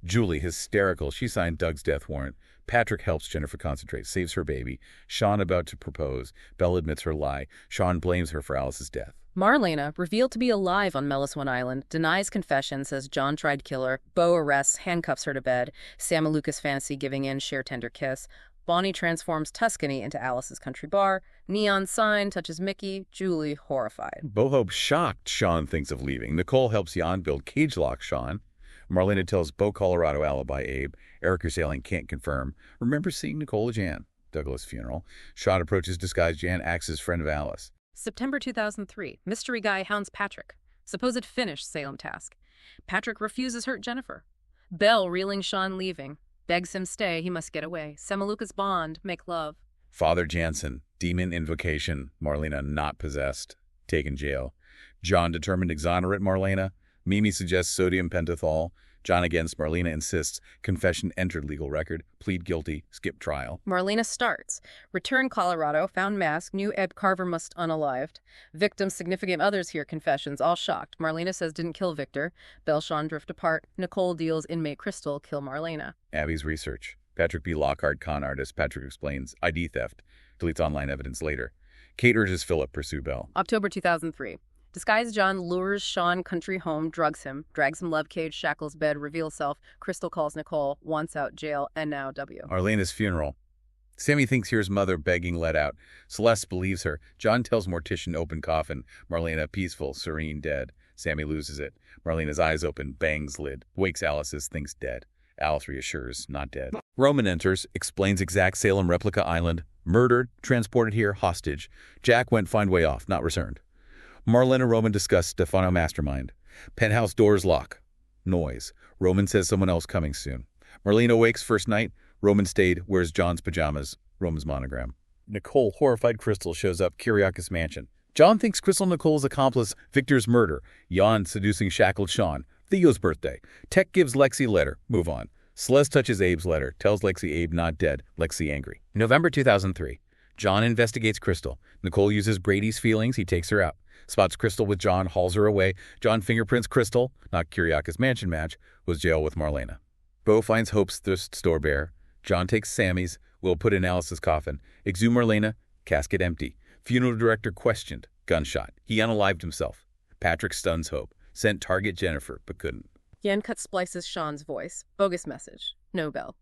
Julie, hysterical. She signed Doug's death warrant. Patrick helps Jennifer concentrate, saves her baby. Sean about to propose. Belle admits her lie. Sean blames her for Alice's death. Marlena, revealed to be alive on Meliswan Island, denies confession, says John tried to kill her. Bo arrests, handcuffs her to bed. Sam and Lucas fantasy giving in, share tender kiss. Bonnie transforms Tuscany into Alice's country bar. Neon sign touches Mickey. Julie, horrified. Bo Hope shocked. Sean thinks of leaving. Nicole helps Jan build cage lock Sean. Marlena tells Bo Colorado alibi Abe. Eric Sailing can't confirm. Remember seeing Nicole at Jan. Douglas funeral. Sean approaches disguised Jan, acts as friend of Alice. September 2003. Mystery guy hounds Patrick. Supposed finished Salem task. Patrick refuses hurt Jennifer. Belle reeling Sean leaving. Begs him stay, he must get away. Semaluca's bond, make love. Father Jansen. Demon invocation. Marlena not possessed. Taken jail. John determined exonerate Marlena. Mimi suggests sodium pentothal. John against. Marlena insists. Confession entered legal record. Plead guilty. Skip trial. Marlena starts. Return Colorado. Found mask. Knew Ed Carver must unalived. Victims, significant others hear confessions. All shocked. Marlena says didn't kill Victor. Belle Sean drift apart. Nicole deals inmate Crystal kill Marlena. Abby's research. Patrick B. Lockhart, con artist. Patrick explains ID theft. Deletes online evidence later. Kate urges Philip pursue Belle. October 2003. Disguised John lures Sean country home, drugs him, drags him love cage, shackles bed, reveals self. Crystal calls Nicole, wants out, jail, and now W. Arlena's funeral. Sammy thinks hears mother begging let out. Celeste believes her. John tells mortician open coffin. Marlena peaceful, serene, dead. Sammy loses it. Marlena's eyes open, bangs lid. Wakes Alice as thinks dead. Alice reassures, not dead. Roman enters, explains exact Salem replica island. Murdered, transported here, hostage. Jack went find way off, not returned. Marlena Roman discuss Stefano mastermind. Penthouse doors lock. Noise. Roman says someone else coming soon. Marlena wakes first night. Roman stayed, wears John's pajamas. Roman's monogram. Nicole, horrified Crystal, shows up Kyriakis mansion. John thinks Crystal Nicole's accomplice, Victor's murder. Jan seducing shackled Sean. Theo's birthday. Tech gives Lexi letter. Move on. Celeste touches Abe's letter. Tells Lexi Abe not dead. Lexi angry. November 2003. John investigates Crystal. Nicole uses Brady's feelings. He takes her out. Spots Crystal with John, hauls her away. John fingerprints Crystal, not Kyriakis mansion match, was jail with Marlena. Bo finds Hope's thrift store bare. John takes Sammy's, will put in Alice's coffin. Exhume Marlena, casket empty. Funeral director questioned, gunshot. He unalived himself. Patrick stuns Hope. Sent target Jennifer, but couldn't. Yan cut splices Sean's voice. Bogus message. No Belle.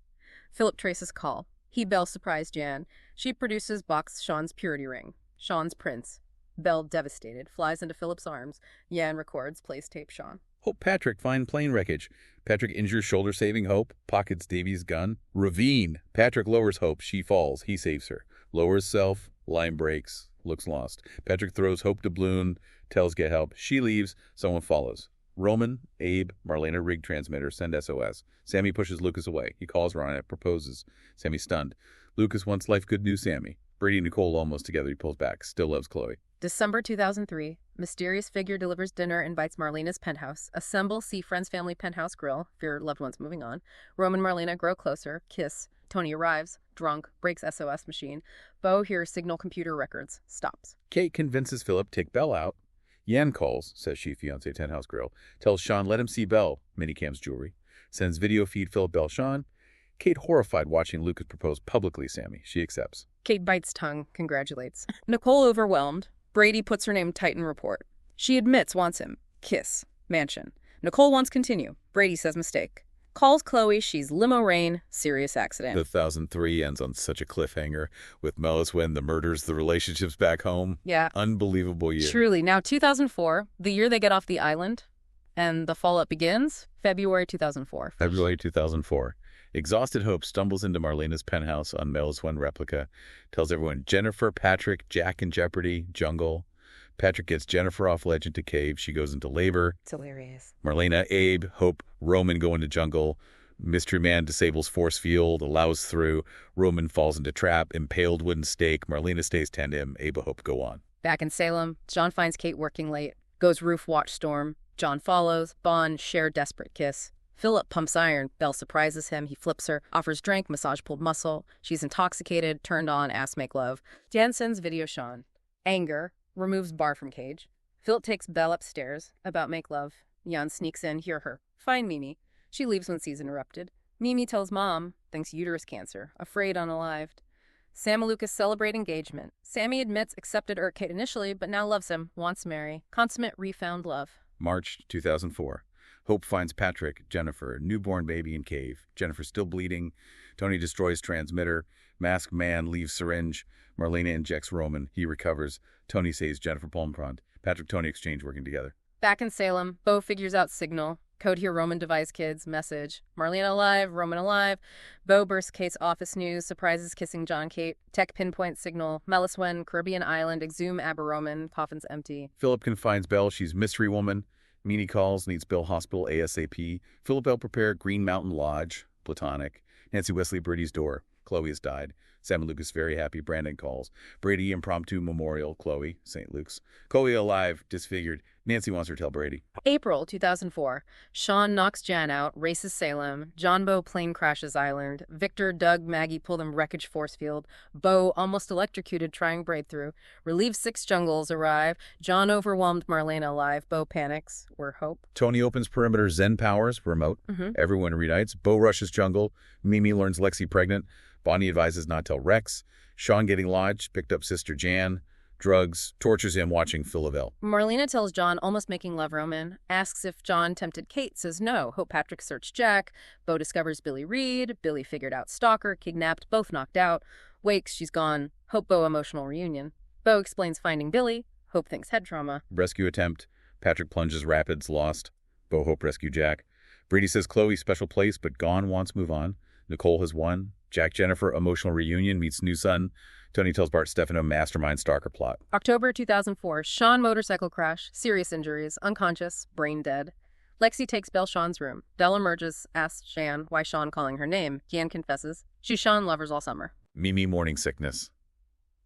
Philip traces call. Belle surprised Jan. She produces box Sean's purity ring. Sean's prince. Belle, devastated, flies into Philip's arms. Yan records, plays tape Sean. Hope Patrick find plane wreckage. Patrick injures shoulder saving Hope, pockets Davy's gun. Ravine. Patrick lowers Hope. She falls. He saves her. Lowers self. Line breaks. Looks lost. Patrick throws Hope to Bloom. Tells get help. She leaves. Someone follows. Roman, Abe, Marlena rig transmitter, send SOS. Sammy pushes Lucas away. He calls her on it, proposes. Sammy's stunned. Lucas wants life good news Sammy. Brady and Nicole almost together. He pulls back. Still loves Chloe. December 2003. Mysterious figure delivers dinner, invites Marlena's penthouse. Assemble, see friend's family penthouse grill. Fear loved ones moving on. Roman and Marlena grow closer. Kiss. Tony arrives. Drunk. Breaks SOS machine. Bo hears signal computer records. Stops. Kate convinces Philip take Belle out. Yan calls, says she, fiancé, Tent House Grill. Tells Sean let him see Belle, minicam's jewelry. Sends video feed Philip Belle Sean. Kate horrified watching Lucas propose publicly Sammy. She accepts. Kate bites tongue, congratulates. Nicole overwhelmed. Brady puts her name tight in report. She admits wants him. Kiss. Mansion. Nicole wants continue. Brady says mistake. Calls Chloe. She's limo rain. Serious accident. 2003 ends on such a cliffhanger with Mellis when the murders, the relationships back home. Yeah. Unbelievable year. Truly. Now 2004, the year they get off the island and the follow-up begins, February 2004. February 2004. Exhausted Hope stumbles into Marlena's penthouse on Mel's one replica, tells everyone Jennifer, Patrick, Jack in jeopardy, jungle. Patrick gets Jennifer off ledge into cave. She goes into labor. It's hilarious. Marlena, Abe, Hope, Roman go into jungle. Mystery man disables force field, allows through. Roman falls into trap, impaled wooden stake. Marlena stays tandem. Abe, Hope go on. Back in Salem, John finds Kate working late. Goes roof watch storm. John follows. Bond share desperate kiss. Philip pumps iron. Belle surprises him. He flips her, offers drink, massage pulled muscle. She's intoxicated, turned on, ass make love. Dan sends video Sean. Anger. Removes bar from cage. Philip takes Belle upstairs. About make love. Jan sneaks in, hear her. Find Mimi. She leaves when she's interrupted. Mimi tells mom, thinks uterus cancer, afraid unalived. Sam and Lucas celebrate engagement. Sammy admits accepted Kate initially, but now loves him, wants to marry. Consummate refound love. March 2004. Hope finds Patrick, Jennifer, newborn baby in cave. Jennifer still bleeding. Tony destroys transmitter. Masked man leaves syringe. Marlena injects Roman. He recovers. Tony saves Jennifer Palmpront. Patrick, Tony exchange working together. Back in Salem, Bo figures out signal. Code here Roman device kids. Message. Marlena alive. Roman alive. Bo bursts Kate's office news. Surprises kissing John Kate. Tech pinpoint signal. Meliswen, Caribbean island. Exhume Aber Roman. Coffin's empty. Philip confines Belle. She's mystery woman. Meanie calls. Needs Bill Hospital ASAP. Philip Belle prepare Green Mountain Lodge. Platonic. Nancy Wesley Brady's door. Chloe has died. Sam and Lucas very happy. Brandon calls. Brady impromptu memorial. Chloe, St. Luke's. Chloe alive, disfigured. Nancy wants her to tell Brady. April 2004. Sean knocks Jan out, races Salem. John Bo plane crashes island. Victor, Doug, Maggie pull them wreckage force field. Bo almost electrocuted trying breakthrough. Relieve 6 jungles arrive. John overwhelmed Marlena alive. Bo panics. We're hope. Tony opens perimeter Zen powers, remote. Everyone reunites. Bo rushes jungle. Mimi learns Lexi pregnant. Bonnie advises not tell Rex. Sean getting lodged, picked up sister Jan. Drugs, tortures him watching Philavel. Marlena tells John almost making love Roman. Asks if John tempted Kate, says no. Hope Patrick searched Jack. Bo discovers Billy Reed. Billy figured out stalker, kidnapped, both knocked out. Wakes, she's gone. Hope Bo emotional reunion. Bo explains finding Billy. Hope thinks head trauma. Rescue attempt. Patrick plunges rapids, lost. Bo Hope rescue Jack. Brady says Chloe special place, but gone wants move on. Nicole has won. Jack Jennifer emotional reunion meets new son. Tony tells Bart Stefano mastermind stalker plot. October 2004. Sean motorcycle crash. Serious injuries. Unconscious. Brain dead. Lexi takes Belle Sean's room. Dell emerges, asks Jan why Sean calling her name. Jan confesses. She's Sean lovers all summer. Mimi morning sickness.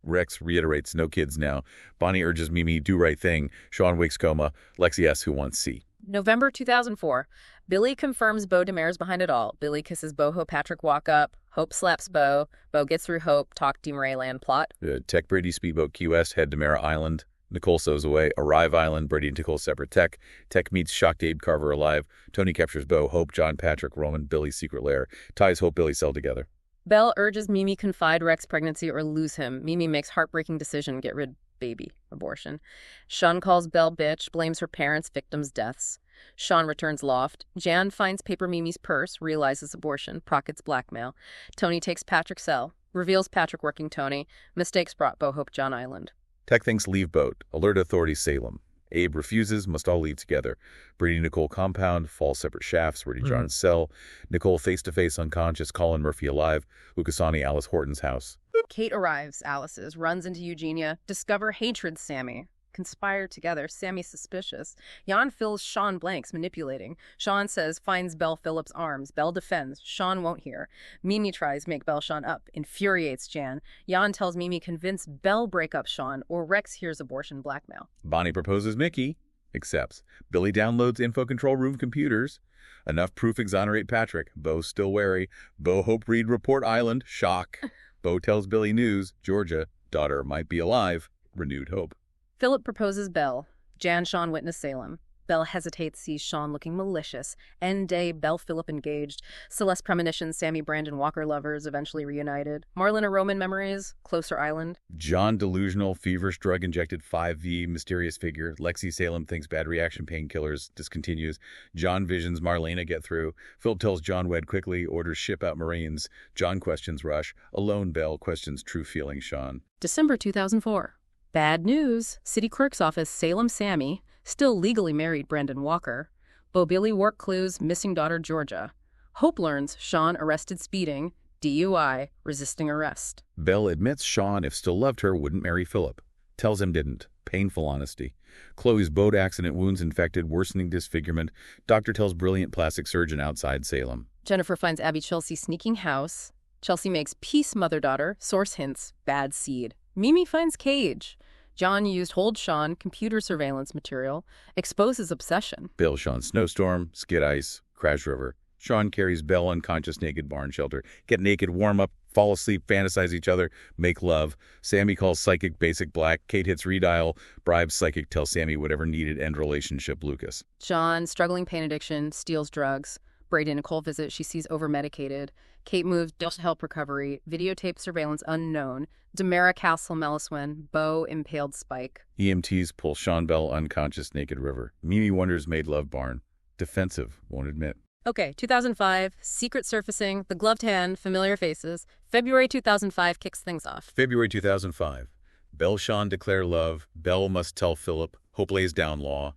Rex reiterates no kids now. Bonnie urges Mimi do right thing. Sean wakes coma. Lexi asks who wants C. November 2004. Billy confirms Bo Demers behind it all. Billy kisses Bo. Hope Patrick walk up. Hope slaps Bo. Bo gets through Hope. Talk Demeray land plot. Tech Brady speedboat Key West head Demera Island. Nicole sews away. Arrive Island. Brady and Nicole separate Tech. Tech meets shocked Abe Carver alive. Tony captures Bo. Hope, John, Patrick, Roman, Billy's secret lair. Ties Hope, Billy sell together. Belle urges Mimi confide Rex pregnancy or lose him. Mimi makes heartbreaking decision get rid baby abortion. Sean calls Belle bitch, blames her parents, victims' deaths. Sean returns loft. Jan finds Paper Mimi's purse, realizes abortion, pockets blackmail. Tony takes Patrick's cell, reveals Patrick working Tony, mistakes brought Bo Hope John Island. Tech thinks leave boat. Alert authorities Salem. Abe refuses, must all leave together. Brady Nicole compound, fall separate shafts, Brady John's cell. Nicole face-to-face unconscious, Colin Murphy alive. Lucasani Alice Horton's house. Kate arrives, Alice's, runs into Eugenia, discover hatred Sammy. Conspire together, Sammy suspicious. Jan fills Sean blanks, manipulating. Sean says, finds Belle Phillips' arms. Belle defends. Sean won't hear. Mimi tries make Belle Sean up, infuriates Jan. Jan tells Mimi convince Belle break up Sean, or Rex hears abortion blackmail. Bonnie proposes Mickey. Accepts. Billy downloads info control room computers. Enough proof exonerate Patrick. Bo still wary. Bo Hope Reed report Island. Shock. Bo tells Billy news. Georgia. Daughter might be alive. Renewed hope. Philip proposes Belle. Jan Sean witness Salem. Belle hesitates, sees Sean looking malicious. End day, Belle Philip engaged. Celeste premonition, Sammy Brandon Walker lovers eventually reunited. Marlena Roman memories, closer island. John delusional, feverish drug-injected 5V, mysterious figure. Lexi Salem thinks bad reaction painkillers, discontinues. John visions Marlena get through. Philip tells John wed quickly, orders ship out Marines. John questions Rush. Alone Belle questions true feeling Sean. December 2004. Bad news. City Clerk's office, Salem Sammy, still legally married Brandon Walker. Bo Billy work clues, missing daughter Georgia. Hope learns Sean arrested speeding, DUI, resisting arrest. Belle admits Sean, if still loved her, wouldn't marry Philip. Tells him didn't. Painful honesty. Chloe's boat accident wounds infected, worsening disfigurement. Doctor tells brilliant plastic surgeon outside Salem. Jennifer finds Abby Chelsea sneaking house. Chelsea makes peace mother-daughter, source hints, bad seed. Mimi finds cage. John used hold Sean, computer surveillance material, exposes obsession. Bill Sean snowstorm, skid ice, crash river. Sean carries Belle unconscious naked barn shelter. Get naked, warm up, fall asleep, fantasize each other, make love. Sammy calls psychic basic black. Kate hits redial, bribes psychic, tells Sammy whatever needed end relationship Lucas. John, struggling pain addiction, steals drugs. Brady Nicole visit, she sees over-medicated. Kate moves to help recovery. Videotape surveillance unknown. Demara Castle Meliswen. Bo impaled Spike. EMTs pull Sean Bell unconscious naked river. Mimi wonders made love barn. Defensive, won't admit. Okay, 2005. Secret surfacing. The gloved hand. Familiar faces. February 2005 kicks things off. February 2005. Belle Sean declare love. Belle must tell Philip. Hope lays down law.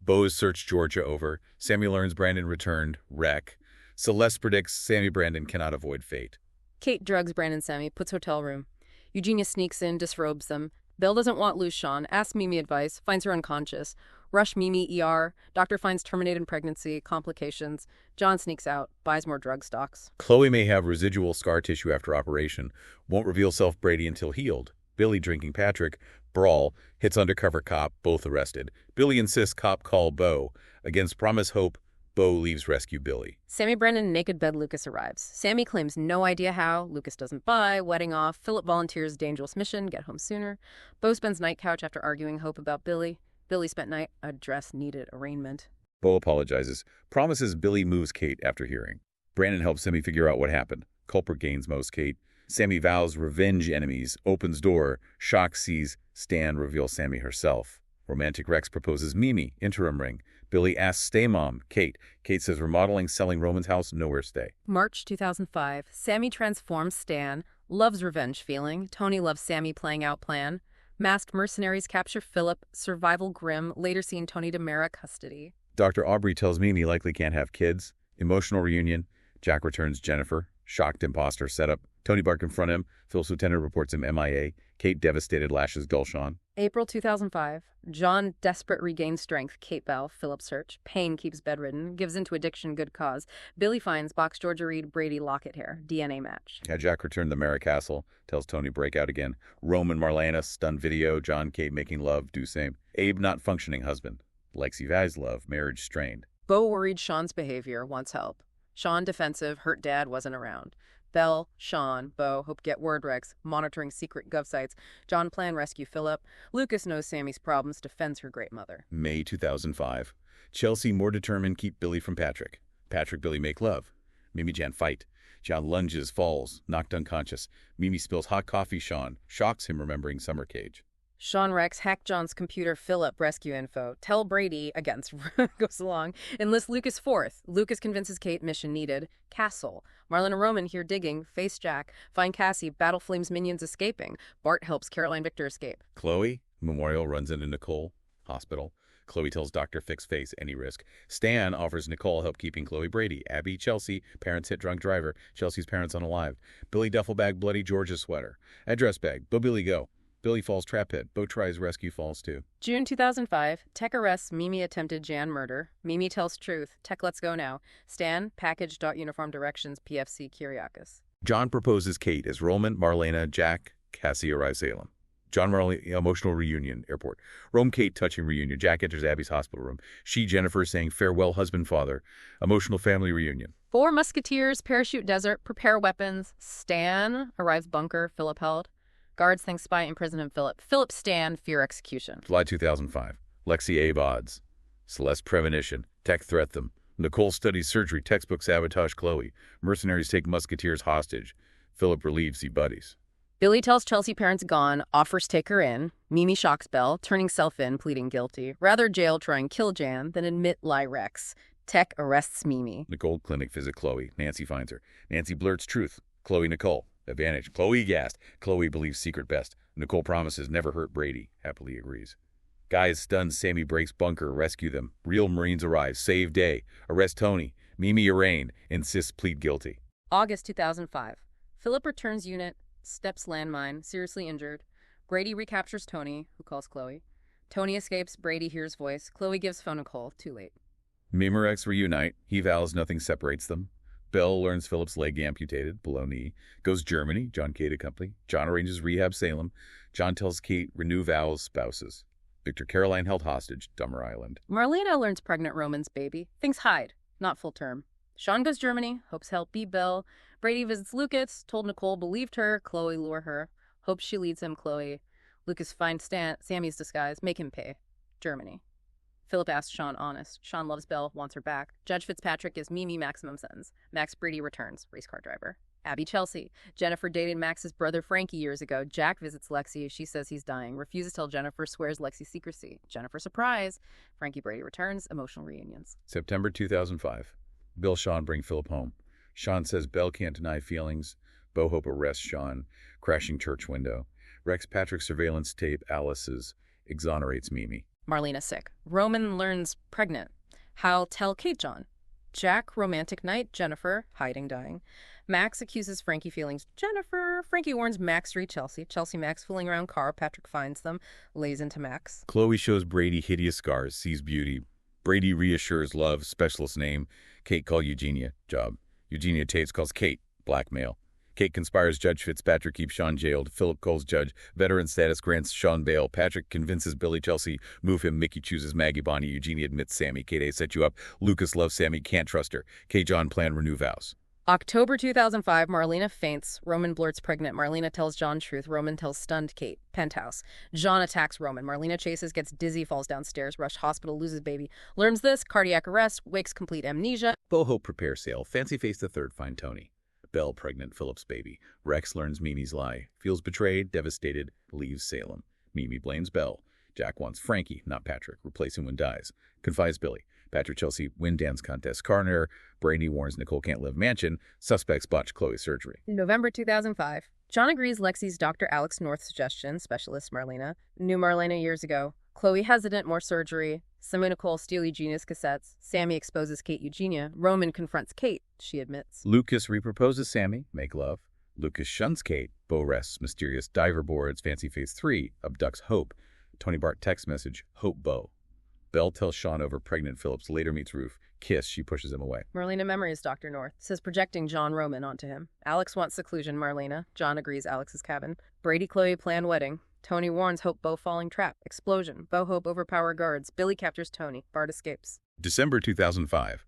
Bo's search Georgia over. Sammy learns Brandon returned. Wreck. Celeste predicts Sammy Brandon cannot avoid fate. Kate drugs Brandon Sammy, puts hotel room. Eugenia sneaks in, disrobes them. Belle doesn't want loose Sean, asks Mimi advice, finds her unconscious. Rush Mimi ER. Doctor finds terminated pregnancy, complications. John sneaks out, buys more drug stocks. Chloe may have residual scar tissue after operation. Won't reveal self Brady until healed. Billy drinking Patrick. Brawl. Hits undercover cop, both arrested. Billy insists cop call Bo. Against promise hope, Bo leaves rescue Billy. Sammy Brandon naked bed Lucas arrives. Sammy claims no idea how. Lucas doesn't buy. Wedding off. Philip volunteers dangerous mission. Get home sooner. Bo spends night couch after arguing Hope about Billy. Billy spent night. Address needed arraignment. Bo apologizes. Promises Billy moves Kate after hearing. Brandon helps Sammy figure out what happened. Culprit gains most Kate. Sammy vows revenge enemies. Opens door. Shock sees. Stan reveals Sammy herself. Romantic Rex proposes Mimi. Interim ring. Billy asks stay mom. Kate. Kate says remodeling, selling Roman's house, nowhere stay. March 2005. Sammy transforms Stan. Loves revenge feeling. Tony loves Sammy playing out plan. Masked mercenaries capture Philip. Survival grim. Later seen Tony Demara custody. Dr. Aubrey tells Mimi likely can't have kids. Emotional reunion. Jack returns Jennifer. Shocked imposter setup. Tony Bark confront him. Phil's lieutenant reports him MIA. Kate devastated lashes Gulshan. April 2005. John desperate regains strength. Kate Bell. Philip search. Pain keeps bedridden. Gives into addiction good cause. Billy finds box Georgia Reed Brady locket hair. DNA match. Jack returned to Mara Castle. Tells Tony break out again. Roman Marlena stun video. John Kate making love. Do same. Abe not functioning husband. Lexi Vaz love. Marriage strained. Bo worried Sean's behavior. Wants help. Sean defensive. Hurt dad wasn't around. Belle, Sean, Bo, Hope get word Rex, monitoring secret gov sites. John plan rescue Philip. Lucas knows Sammy's problems, defends her great mother. May 2005. Chelsea more determined keep Billy from Patrick. Patrick Billy make love. Mimi Jan fight. John lunges, falls, knocked unconscious. Mimi spills hot coffee Sean. Shocks him remembering summer cage. Sean Rex hack John's computer, Philip rescue info. Tell Brady against goes along. Enlist Lucas fourth. Lucas convinces Kate mission needed. Castle. Marlon and Roman here digging. Face Jack. Find Cassie. Battle flames minions escaping. Bart helps Caroline Victor escape. Chloe, Memorial runs into Nicole, hospital. Chloe tells Dr. Fix Face any risk. Stan offers Nicole help keeping Chloe Brady. Abby, Chelsea, parents hit drunk driver. Chelsea's parents unalive. Billy duffel bag, bloody George's sweater. Address bag, Bo Billy go. Billy falls trap pit. Bo tries rescue, falls too. June 2005. Tech arrests Mimi attempted Jan murder. Mimi tells truth. Tech lets go now. Stan, package. Uniform directions. PFC Kyriakis. John proposes Kate as Roman, Marlena, Jack, Cassie arrive Salem. John Marley, emotional reunion, airport. Rome, Kate, touching reunion. Jack enters Abby's hospital room. She, Jennifer, saying farewell, husband, father. Emotional family reunion. 4 musketeers, parachute desert, prepare weapons. Stan arrives bunker, Philip held. Guards think spy imprisonment Philip. Philip Stan, fear execution. July 2005. Lexi Abe odds. Celeste premonition. Tech threat them. Nicole studies surgery. Textbook sabotage Chloe. Mercenaries take musketeers hostage. Philip relieves the buddies. Billy tells Chelsea parents gone, offers take her in. Mimi shocks Belle, turning self in, pleading guilty. Rather jail try and kill Jan than admit lie Rex. Tech arrests Mimi. Nicole clinic visit Chloe. Nancy finds her. Nancy blurts truth. Chloe Nicole. Advantage. Chloe gassed. Chloe believes secret best. Nicole promises never hurt Brady. Happily agrees. Guy is stunned. Sammy breaks bunker. Rescue them. Real Marines arrive. Save day. Arrest Tony. Mimi arraign. Insists plead guilty. August 2005. Philip returns unit. Steps landmine. Seriously injured. Brady recaptures Tony, who calls Chloe. Tony escapes. Brady hears voice. Chloe gives phone a call. Too late. Memorex reunite. He vows nothing separates them. Belle learns Philip's leg amputated, below knee. Goes Germany. John Kate accompany. John arranges rehab Salem. John tells Kate renew vows spouses. Victor Caroline held hostage, Dummer Island. Marlena learns pregnant Roman's baby. Things hide. Not full term. Sean goes Germany. Hopes help beat Belle. Brady visits Lucas. Told Nicole believed her. Chloe lure her. Hopes she leads him. Chloe. Lucas finds Sammy's disguise. Make him pay. Germany. Philip asks Sean honest. Sean loves Belle, wants her back. Judge Fitzpatrick gives Mimi maximum sentence. Max Brady returns. Race car driver. Abby Chelsea. Jennifer dated Max's brother Frankie years ago. Jack visits Lexi. She says he's dying. Refuses to tell Jennifer. Swears Lexi's secrecy. Jennifer surprise. Frankie Brady returns. Emotional reunions. September 2005. Bill Sean bring Philip home. Sean says Belle can't deny feelings. Bo Hope arrests Sean. Crashing church window. Rex Patrick surveillance tape. Alice's exonerates Mimi. Marlena sick. Roman learns pregnant. How tell Kate John. Jack romantic night. Jennifer hiding dying. Max accuses Frankie feelings. Jennifer. Frankie warns Max re Chelsea. Chelsea Max fooling around car. Patrick finds them. Lays into Max. Chloe shows Brady hideous scars. Sees beauty. Brady reassures love. Specialist name. Kate call Eugenia. Job. Eugenia Tates calls Kate. Blackmail. Kate conspires Judge Fitzpatrick keeps Sean jailed. Philip calls Judge. Veteran status grants Sean bail. Patrick convinces Billy Chelsea. Move him. Mickey chooses Maggie Bonnie. Eugenia admits Sammy. Kate A set you up. Lucas loves Sammy. Can't trust her. Kate John plan renew vows. October 2005. Marlena faints. Roman blurts pregnant. Marlena tells John truth. Roman tells stunned Kate. Penthouse. John attacks Roman. Marlena chases, gets dizzy, falls downstairs. Rushed hospital, loses baby. Learns this. Cardiac arrest. Wakes complete amnesia. Bo Hope prepares sale. Fancy face the third find Tony. Belle pregnant Philip's baby. Rex learns Mimi's lie. Feels betrayed, devastated, leaves Salem. Mimi blames Belle. Jack wants Frankie, not Patrick. Replace him when dies. Confides Billy. Patrick Chelsea win dance contest. Coroner. Brady warns Nicole can't live mansion. Suspects botch Chloe's surgery. November 2005. John agrees Lexi's Dr. Alex North suggestion. Specialist Marlena. Knew Marlena years ago. Chloe hesitant, more surgery. Sammy Nicole steal Eugenia's cassettes. Sammy exposes Kate Eugenia. Roman confronts Kate. She admits. Lucas reproposes Sammy. Make love. Lucas shuns Kate. Bo rests. Mysterious diver boards. Fancy Face 3. Abducts Hope. Tony Bart text message. Hope Bo. Belle tells Sean over pregnant Phillips. Later meets Ruth. Kiss. She pushes him away. Marlena memories Dr. North. Says projecting John Roman onto him. Alex wants seclusion. Marlena. John agrees Alex's cabin. Brady Chloe plan wedding. Tony warns Hope Bo falling trap. Explosion. Bo Hope overpower guards. Billy captures Tony. Bart escapes. December 2005.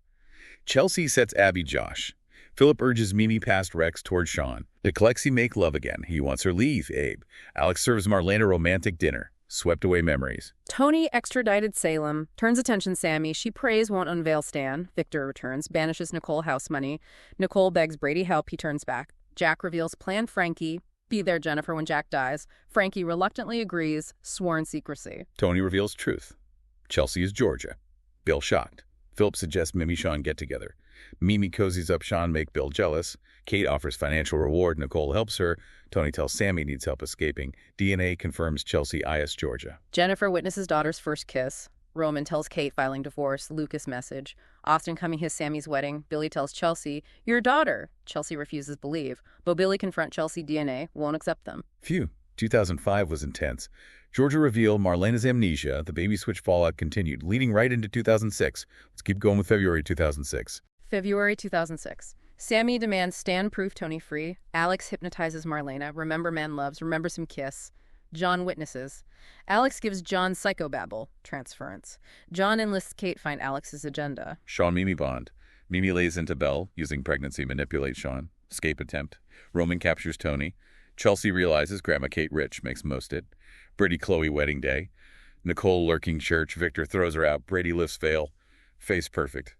Chelsea sets Abby Josh. Philip urges Mimi past Rex toward Sean. Lexi make love again. He wants her leave, Abe. Alex serves Marlena romantic dinner. Swept away memories. Tony extradited Salem. Turns attention Sammy. She prays, won't unveil Stan. Victor returns. Banishes Nicole house money. Nicole begs Brady help. He turns back. Jack reveals plan Frankie. Be there, Jennifer, when Jack dies. Frankie reluctantly agrees, sworn secrecy. Tony reveals truth. Chelsea is Georgia. Bill shocked. Philip suggests Mimi Sean get together. Mimi cozies up Sean, make Bill jealous. Kate offers financial reward. Nicole helps her. Tony tells Sammy needs help escaping. DNA confirms Chelsea IS Georgia. Jennifer witnesses daughter's first kiss. Roman tells Kate filing divorce. Lucas message. Austin coming his Sammy's wedding. Billy tells Chelsea, your daughter. Chelsea refuses believe. But Billy confront Chelsea DNA, won't accept them. Phew. 2005 was intense. Georgia reveal Marlena's amnesia. The baby switch fallout continued, leading right into 2006. Let's keep going with February 2006. February 2006. Sammy demands Stan prove Tony free. Alex hypnotizes Marlena. Remember man loves. Remember some kiss. John witnesses. Alex gives John psychobabble. Transference. John enlists Kate find Alex's agenda. Sean Mimi bond. Mimi lays into Belle, using pregnancy manipulate Sean. Escape attempt. Roman captures Tony. Chelsea realizes Grandma Kate rich, makes most it. Brady Chloe wedding day. Nicole lurking church. Victor throws her out. Brady lifts veil. Face perfect.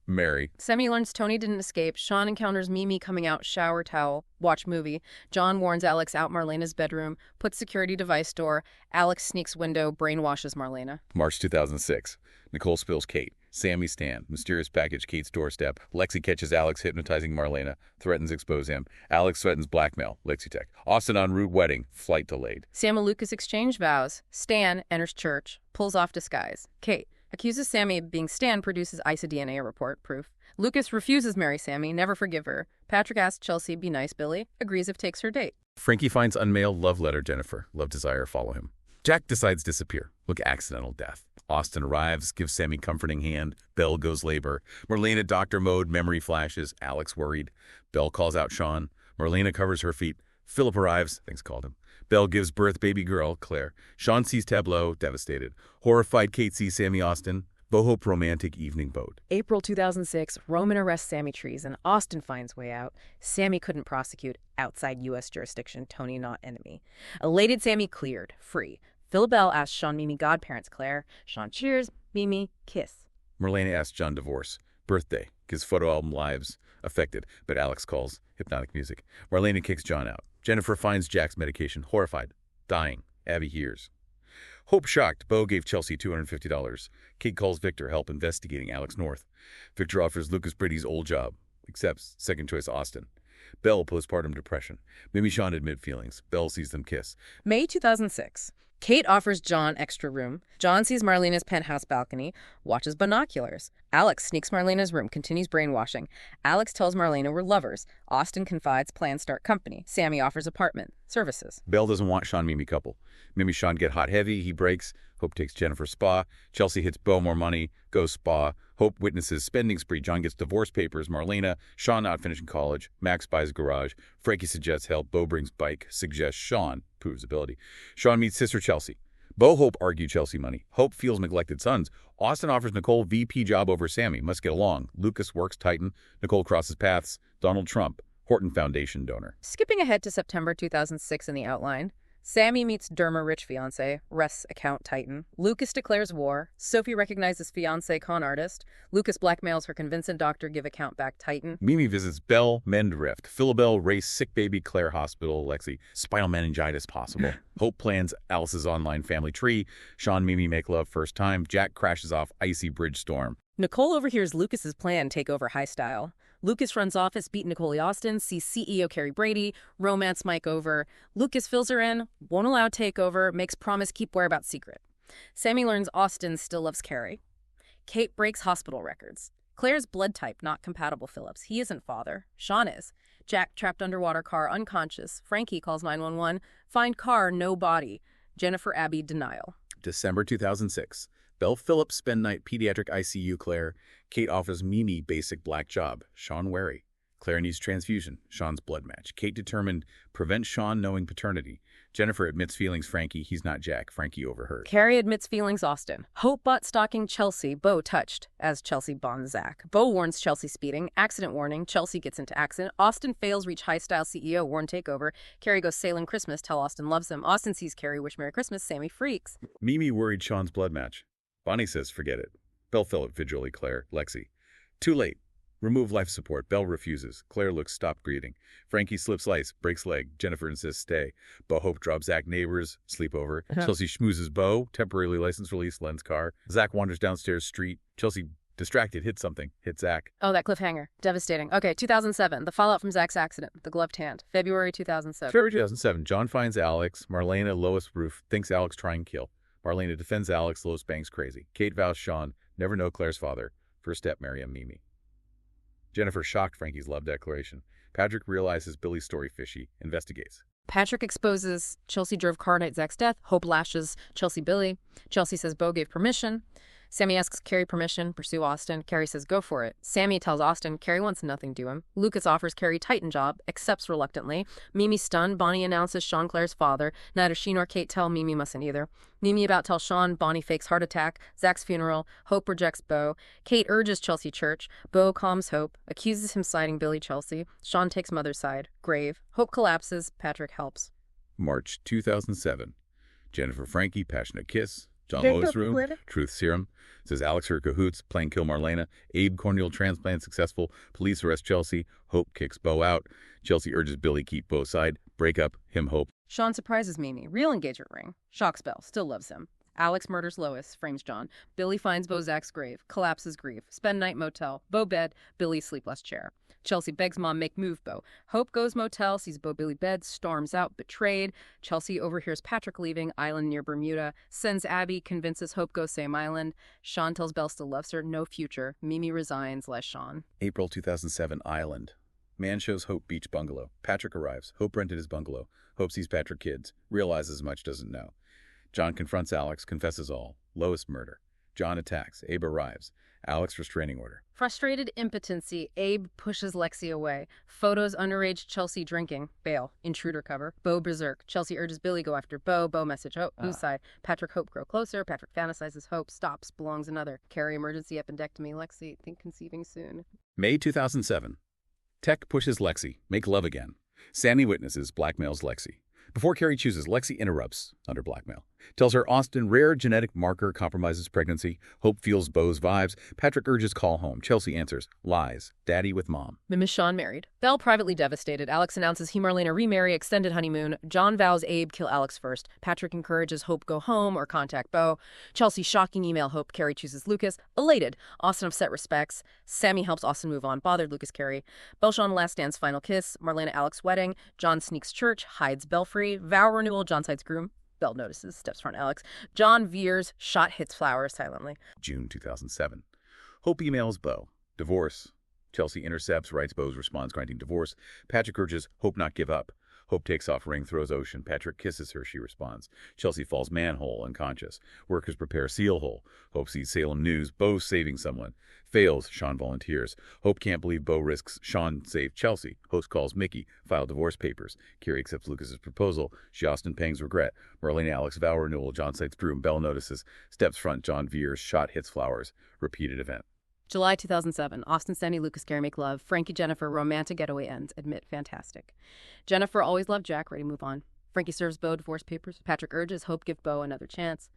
Mary. Sammy learns Tony didn't escape. Sean encounters Mimi coming out, shower towel, watch movie. John warns Alex out Marlena's bedroom, puts security device door. Alex sneaks window, brainwashes Marlena. March 2006. Nicole spills Kate. Sammy Stan. Mysterious package Kate's doorstep. Lexi catches Alex hypnotizing Marlena. Threatens expose him. Alex threatens blackmail. Lexi Tech. Austin en route wedding. Flight delayed. Sam and Lucas exchange vows. Stan enters church, pulls off disguise. Kate accuses Sammy of being Stan, produces ISA DNA report, proof. Lucas refuses marry Sammy, never forgive her. Patrick asks Chelsea, be nice, Billy. Agrees if takes her date. Frankie finds unmailed love letter. Jennifer. Love desire. Follow him. Jack decides disappear. Look, accidental death. Austin arrives, gives Sammy comforting hand. Belle goes labor. Marlena doctor mode, memory flashes. Alex worried. Belle calls out Sean. Marlena covers her feet. Philip arrives. Things called him. Belle gives birth baby girl, Claire. Sean sees tableau, devastated. Horrified Kate sees Sammy Austin. Bohope romantic evening boat. April 2006, Roman arrests Sammy treason. Austin finds way out. Sammy couldn't prosecute. Outside U.S. jurisdiction, Tony not enemy. Elated Sammy cleared. Free. Phil Bell asks Sean Mimi godparents Claire. Sean cheers. Mimi kiss. Marlena asks John divorce. Birthday. Gives photo album lives. Affected. But Alex calls. Hypnotic music. Marlena kicks John out. Jennifer finds Jack's medication. Horrified. Dying. Abby hears. Hope shocked. Bo gave Chelsea $250. Kate calls Victor help investigating Alex North. Victor offers Lucas Brady's old job. Accepts. Second choice Austin. Belle postpartum depression. Mimi Sean admit feelings. Belle sees them kiss. May 2006. Kate offers John extra room. John sees Marlena's penthouse balcony, watches binoculars. Alex sneaks Marlena's room, continues brainwashing. Alex tells Marlena we're lovers. Austin confides, plans start company. Sammy offers apartment, services. Belle doesn't want Sean Mimi couple. Mimi Sean get hot heavy, he breaks. Hope takes Jennifer spa. Chelsea hits Bo more money, goes spa. Hope witnesses spending spree. John gets divorce papers. Marlena. Sean not finishing college. Max buys garage. Frankie suggests help. Bo brings bike. Suggests Sean. Proves ability. Sean meets sister Chelsea. Bo Hope argue Chelsea money. Hope feels neglected sons. Austin offers Nicole VP job over Sammy. Must get along. Lucas works Titan. Nicole crosses paths. Donald Trump. Horton Foundation donor. Skipping ahead to September 2006 in the outline. Sammy meets Derma rich fiancé, rests account Titan. Lucas declares war. Sophie recognizes fiancé con artist. Lucas blackmails her convincing doctor give account back Titan. Mimi visits Belle, mend rift. Philabelle race sick baby Claire hospital. Lexi, spinal meningitis possible. Hope plans Alice's online family tree. Sean Mimi make love first time. Jack crashes off icy bridge storm. Nicole overhears Lucas's plan take over high style. Lucas runs office, beat Nicole Austin, sees CEO Carrie Brady, romance Mike over. Lucas fills her in, won't allow takeover, makes promise keep whereabouts secret. Sammy learns Austin still loves Carrie. Kate breaks hospital records. Claire's blood type not compatible Phillips. He isn't father. Sean is. Jack trapped underwater car unconscious. Frankie calls 911. Find car, no body. Jennifer Abbey denial. December 2006. Belle Phillips spend night pediatric ICU Claire. Kate offers Mimi basic black job. Sean wary. Claire needs transfusion. Sean's blood match. Kate determined prevent Sean knowing paternity. Jennifer admits feelings Frankie. He's not Jack. Frankie overheard. Carrie admits feelings Austin. Hope butt stalking Chelsea. Bo touched as Chelsea bonds Zach. Bo warns Chelsea speeding. Accident warning. Chelsea gets into accident. Austin fails reach high style CEO. Warn takeover. Carrie goes sailing Christmas. Tell Austin loves him. Austin sees Carrie wish Merry Christmas. Sammy freaks. Mimi worried Sean's blood match. Bonnie says forget it. Belle Phillip vigilantly Claire. Lexi. Too late. Remove life support. Belle refuses. Claire looks stop breathing. Frankie slips ice, breaks leg. Jennifer insists stay. Bo Hope drops Zach neighbors, sleepover. Chelsea schmoozes Bo, temporarily license release, Len's car. Zach wanders downstairs street. Chelsea, distracted, hits something. Hits Zach. Oh, that cliffhanger. Devastating. Okay, 2007. The fallout from Zach's accident. The gloved hand. February 2007. February 2007. John finds Alex. Marlena, Lois Roof, thinks Alex try and kill. Marlena defends Alex. Lois bangs crazy. Kate vows Sean, never know Claire's father. First step, marry a Mimi. Jennifer shocked Frankie's love declaration. Patrick realizes Billy's story fishy, investigates. Patrick exposes Chelsea drove car night Zach's death. Hope lashes Chelsea Billy. Chelsea says Bo gave permission. Sammy asks Carrie permission, pursue Austin. Carrie says go for it. Sammy tells Austin Carrie wants nothing to him. Lucas offers Carrie Titan job, accepts reluctantly. Mimi stunned. Bonnie announces Sean Claire's father. Neither she nor Kate tell Mimi mustn't either. Mimi about tells Sean. Bonnie fakes heart attack. Zach's funeral. Hope rejects Bo. Kate urges Chelsea church. Bo calms Hope. Accuses him siding Billy Chelsea. Sean takes mother's side. Grave. Hope collapses. Patrick helps. March 2007. Jennifer Frankie, passionate kiss. John Lois room, truth serum. Says Alex her cahoots, plan kill Marlena. Abe corneal transplant successful. Police arrest Chelsea. Hope kicks Bo out. Chelsea urges Billy keep Bo side. Break up, him Hope. Sean surprises Mimi. Real engagement ring. Shocks Belle. Still loves him. Alex murders Lois. Frames John. Billy finds Bo Zach's grave. Collapses grief. Spend night motel. Bo bed. Billy sleepless chair. Chelsea begs mom make move Bo. Hope goes motel, sees Bo Billy bed, storms out, betrayed. Chelsea overhears Patrick leaving, island near Bermuda. Sends Abby, convinces Hope goes same island. Sean tells Belle still loves her, no future. Mimi resigns, less Sean. April 2007, Island. Man shows Hope beach bungalow. Patrick arrives. Hope rented his bungalow. Hope sees Patrick kids. Realizes much, doesn't know. John confronts Alex, confesses all. Lois murder. John attacks. Abe arrives. Alex restraining order. Frustrated impotency, Abe pushes Lexi away. Photos underage Chelsea drinking. Bail. Intruder cover. Bo berserk. Chelsea urges Billy go after Bo. Bo message Hope. Whose side? Patrick Hope grow closer. Patrick fantasizes Hope. Stops. Belongs another. Carrie emergency appendectomy. Lexi think conceiving soon. May 2007. Tech pushes Lexi. Make love again. Sammy witnesses. Blackmails Lexi. Before Carrie chooses, Lexi interrupts under blackmail. Tells her Austin rare genetic marker compromises pregnancy. Hope feels Bo's vibes. Patrick urges call home. Chelsea answers. Lies. Daddy with mom. Miss Sean married. Belle privately devastated. Alex announces he Marlena remarry, extended honeymoon. John vows Abe kill Alex first. Patrick encourages Hope go home or contact Bo. Chelsea shocking email Hope. Carrie chooses Lucas. Elated. Austin upset respects. Sammy helps Austin move on. Bothered Lucas Carrie. Belle Sean last dance final kiss. Marlena Alex wedding. John sneaks church. Hides Belfry. Vow renewal. John sides groom. Belle notices, steps front Alex. John veers, shot hits flowers silently. June 2007. Hope emails Bo. Divorce. Chelsea intercepts, writes Bo's response, granting divorce. Patrick urges Hope not give up. Hope takes off ring, throws ocean. Patrick kisses her, she responds. Chelsea falls manhole, unconscious. Workers prepare seal hole. Hope sees Salem news, Bo saving someone. Fails, Sean volunteers. Hope can't believe Bo risks Sean save Chelsea. Host calls Mickey, file divorce papers. Carrie accepts Lucas's proposal. She Austin pangs regret. Marlena Alex vow renewal. John cites broom. Belle notices. Steps front. John veers. Shot hits flowers. Repeated event. July 2007. Austin, Sandy, Lucas, Carrie make love. Frankie, Jennifer, romantic getaway ends. Admit fantastic. Jennifer always loved Jack, ready to move on. Frankie serves Bo divorce papers. Patrick urges Hope give Bo another chance.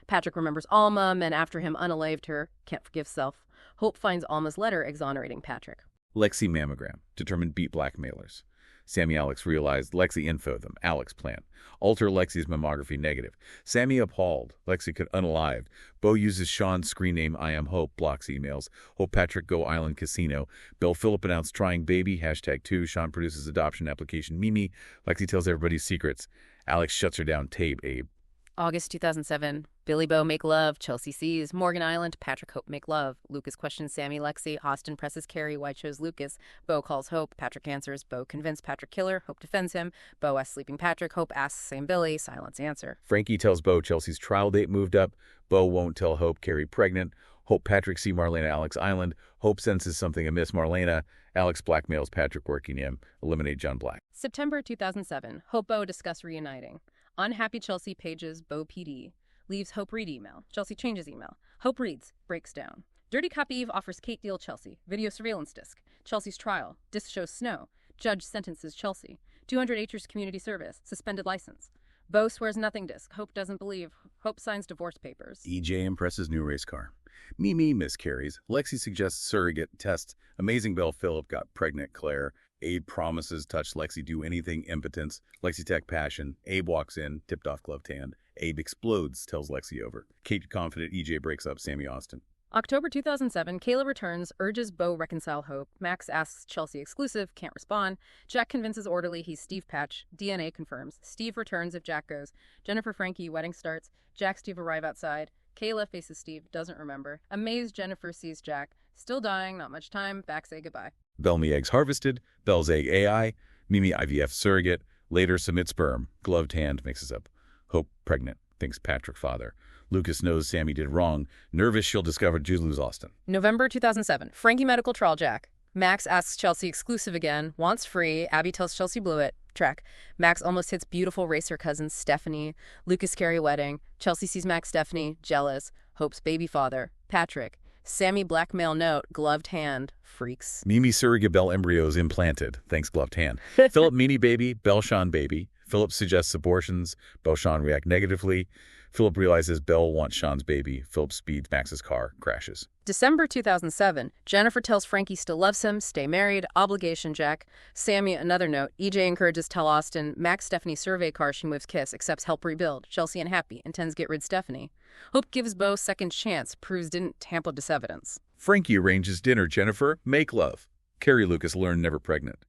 Patrick remembers Alma, men after him unalived her. Can't forgive self. Hope finds Alma's letter exonerating Patrick. Lexi mammogram. Determined beat blackmailers. Sammy Alex realized Lexi info them. Alex plan. Alter Lexi's mammography negative. Sammy appalled. Lexi could unalived. Bo uses Sean's screen name I am Hope. Blocks emails. Hope Patrick go island casino. Bill Phillip announced trying baby. #2. Sean produces adoption application Mimi. Lexi tells everybody secrets. Alex shuts her down. Tape Abe. August 2007. Billy Bo make love. Chelsea sees. Morgan Island. Patrick Hope make love. Lucas questions Sammy Lexi. Austin presses Carrie. Why chose Lucas? Bo calls Hope. Patrick answers. Bo convinced Patrick killer. Hope defends him. Bo asks sleeping Patrick. Hope asks same Billy. Silence answer. Frankie tells Bo Chelsea's trial date moved up. Bo won't tell Hope Carrie pregnant. Hope Patrick see Marlena Alex Island. Hope senses something amiss Marlena. Alex blackmails Patrick working him. Eliminate John Black. September 2007. Hope Bo discuss reuniting. Unhappy Chelsea pages Bo PD. Leaves Hope read email. Chelsea changes email. Hope reads. Breaks down. Dirty Cop Eve offers Kate deal Chelsea. Video surveillance disc. Chelsea's trial. Disc shows snow. Judge sentences Chelsea. 200 acres community service. Suspended license. Bo swears nothing disc. Hope doesn't believe. Hope signs divorce papers. EJ impresses new race car. Mimi miscarries. Lexi suggests surrogate tests. Amazing Belle Philip got pregnant Claire. Abe promises touch Lexi do anything impotence. Lexi tech passion. Abe walks in, tipped off gloved hand. Abe explodes, tells Lexi over. Kate confident EJ breaks up Sammy Austin. October 2007, Kayla returns, urges Bo reconcile Hope. Max asks Chelsea exclusive, can't respond. Jack convinces orderly he's Steve Patch. DNA confirms. Steve returns if Jack goes. Jennifer Frankie, wedding starts. Jack Steve arrive outside. Kayla faces Steve, doesn't remember. Amazed, Jennifer sees Jack. Still dying, not much time, back say goodbye. Belle Me eggs harvested. Belle's egg AI. Mimi IVF surrogate. Later submit sperm. Gloved hand mixes up. Hope pregnant. Thinks Patrick father. Lucas knows Sammy did wrong. Nervous she'll discover Jules Austin. November 2007, Frankie medical trial Jack. Max asks Chelsea exclusive again, wants free. Abby tells Chelsea blew it. Track. Max almost hits beautiful racer cousin Stephanie. Lucas Carey wedding. Chelsea sees Max Stephanie, jealous. Hope's baby father, Patrick. Sammy blackmail note, gloved hand, freaks. Mimi surrogate Belle embryos implanted. Thanks gloved hand. Philip Meanie baby, Belle Sean baby. Philip suggests abortions. Belle Sean react negatively. Philip realizes Belle wants Sean's baby. Philip speeds Max's car, crashes. December 2007, Jennifer tells Frankie still loves him, stay married, obligation Jack. Sammy, another note, EJ encourages tell Austin, Max Stephanie survey car she moves kiss, accepts help rebuild. Chelsea unhappy, intends get rid Stephanie. Hope gives Bo second chance, proves didn't tamper this evidence. Frankie arranges dinner. Jennifer, make love. Carrie Lucas learned never pregnant.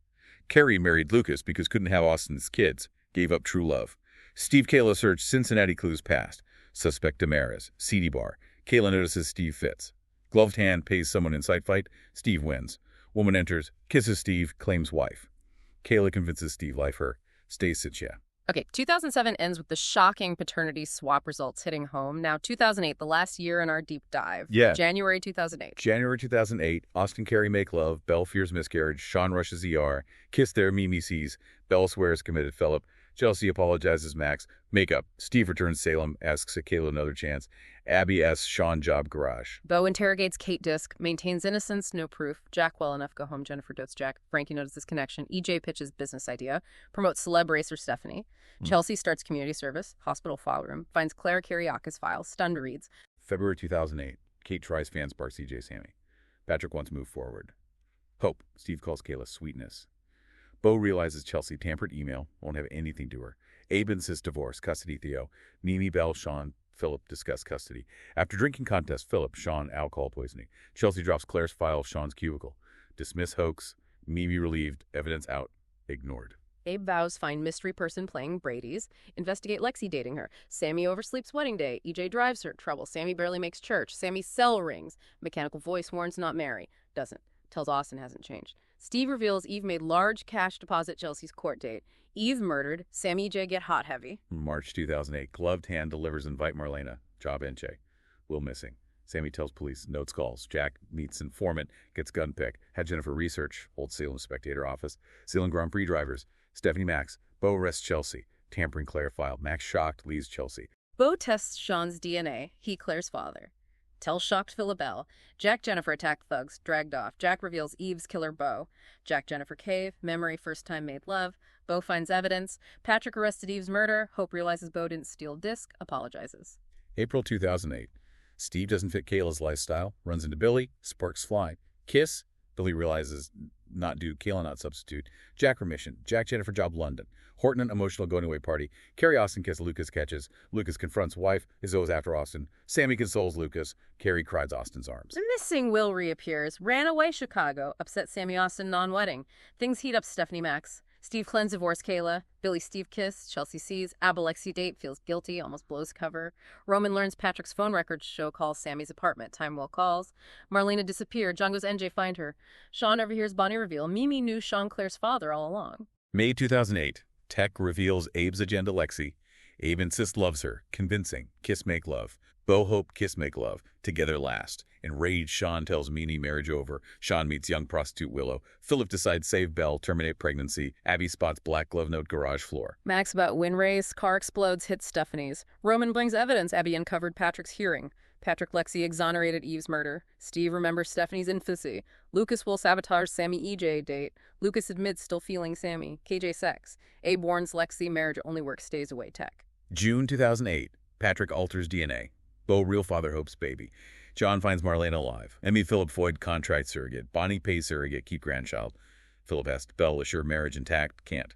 Carrie married Lucas because couldn't have Austin's kids, gave up true love. Steve Kayla searched Cincinnati clues past. Suspect Damaris. CD bar. Kayla notices Steve fits. Gloved hand pays someone in sight fight. Steve wins. Woman enters, kisses Steve, claims wife. Kayla convinces Steve life her. Stays sits yeah. Okay, 2007 ends with the shocking paternity swap results hitting home. Now 2008, the last year in our deep dive. Yeah. January 2008. January 2008, Austin Carey make love, Belle fears miscarriage, Sean rushes ER, kiss there, Mimi sees, Belle swears committed Philip, Chelsea apologizes Max, makeup, Steve returns Salem, asks Kayla another chance, Abby asks Sean job garage. Bo interrogates Kate Disk, maintains innocence, no proof. Jack well enough, go home, Jennifer dotes Jack. Frankie notices connection. EJ pitches business idea, promotes celeb racer Stephanie. Chelsea starts community service, hospital file room, finds Claire Kiriakis files, stunned reads. February 2008, Kate tries fan spark CJ Sammy. Patrick wants to move forward. Hope, Steve calls Kayla sweetness. Bo realizes Chelsea tampered email, won't have anything to her. Abe insists divorce, custody Theo. Mimi, Belle, Sean, Philip discuss custody. After drinking contest, Philip, Sean, alcohol poisoning. Chelsea drops Claire's file, Sean's cubicle. Dismiss hoax. Mimi relieved, evidence out, ignored. Abe vows find mystery person playing Brady's. Investigate Lexi dating her. Sammy oversleeps wedding day. EJ drives her. Trouble. Sammy barely makes church. Sammy's cell rings. Mechanical voice warns not marry. Doesn't. Tells Austin hasn't changed. Steve reveals Eve made large cash deposit Chelsea's court date. Eve murdered. Sammy EJ get hot heavy. March 2008, gloved hand delivers invite Marlena. Job Enche. Will missing. Sammy tells police, notes calls. Jack meets informant, gets gun pick. Had Jennifer research. Old Salem Spectator office. Salem Grand Prix drivers. Stephanie Max. Bo arrests Chelsea. Tampering Claire file. Max shocked, leaves Chelsea. Bo tests Sean's DNA. He Claire's father. Tells shocked Philabelle. Jack Jennifer attacked thugs. Dragged off. Jack reveals Eve's killer Bo. Jack Jennifer cave. Memory first time made love. Bo finds evidence. Patrick arrested Eve's murder. Hope realizes Bo didn't steal disc. Apologizes. April 2008. Steve doesn't fit Kayla's lifestyle. Runs into Billy. Sparks fly. Kiss. Billy realizes not due. Kayla not substitute. Jack remission. Jack Jennifer job London. Horton emotional going away party. Carrie Austin kiss Lucas catches. Lucas confronts wife. Is always after Austin. Sammy consoles Lucas. Carrie cries Austin's arms. The missing Will reappears. Ran away Chicago. Upset Sammy Austin non-wedding. Things heat up Stephanie Max. Steve cleanse divorce Kayla. Billy Steve kiss. Chelsea sees. Alexi date. Feels guilty. Almost blows cover. Roman learns Patrick's phone records show calls Sammy's apartment. Time Will calls. Marlena disappeared. John goes NJ find her. Sean overhears Bonnie reveal. Mimi knew Sean Claire's father all along. May 2008. Tech reveals Abe's agenda Lexi. Abe insists loves her. Convincing. Kiss make love. Bo hope kiss make love. Together last. Enraged, Sean tells Meanie marriage over. Sean meets young prostitute Willow. Philip decides save Belle, terminate pregnancy. Abby spots black glove note garage floor. Max about win race. Car explodes, hits Stephanie's. Roman brings evidence Abby uncovered Patrick's hearing. Patrick Lexi exonerated Eve's murder. Steve remembers Stephanie's infancy. Lucas will sabotage Sammy EJ date. Lucas admits still feeling Sammy. KJ sex. Abe warns Lexi marriage only works stays away tech. June 2008. Patrick alters DNA. Bo real father hopes baby. John finds Marlena alive. Emmy Philip Foyd contract surrogate. Bonnie pays surrogate, keep grandchild. Philip asks Belle, assure marriage intact. Can't.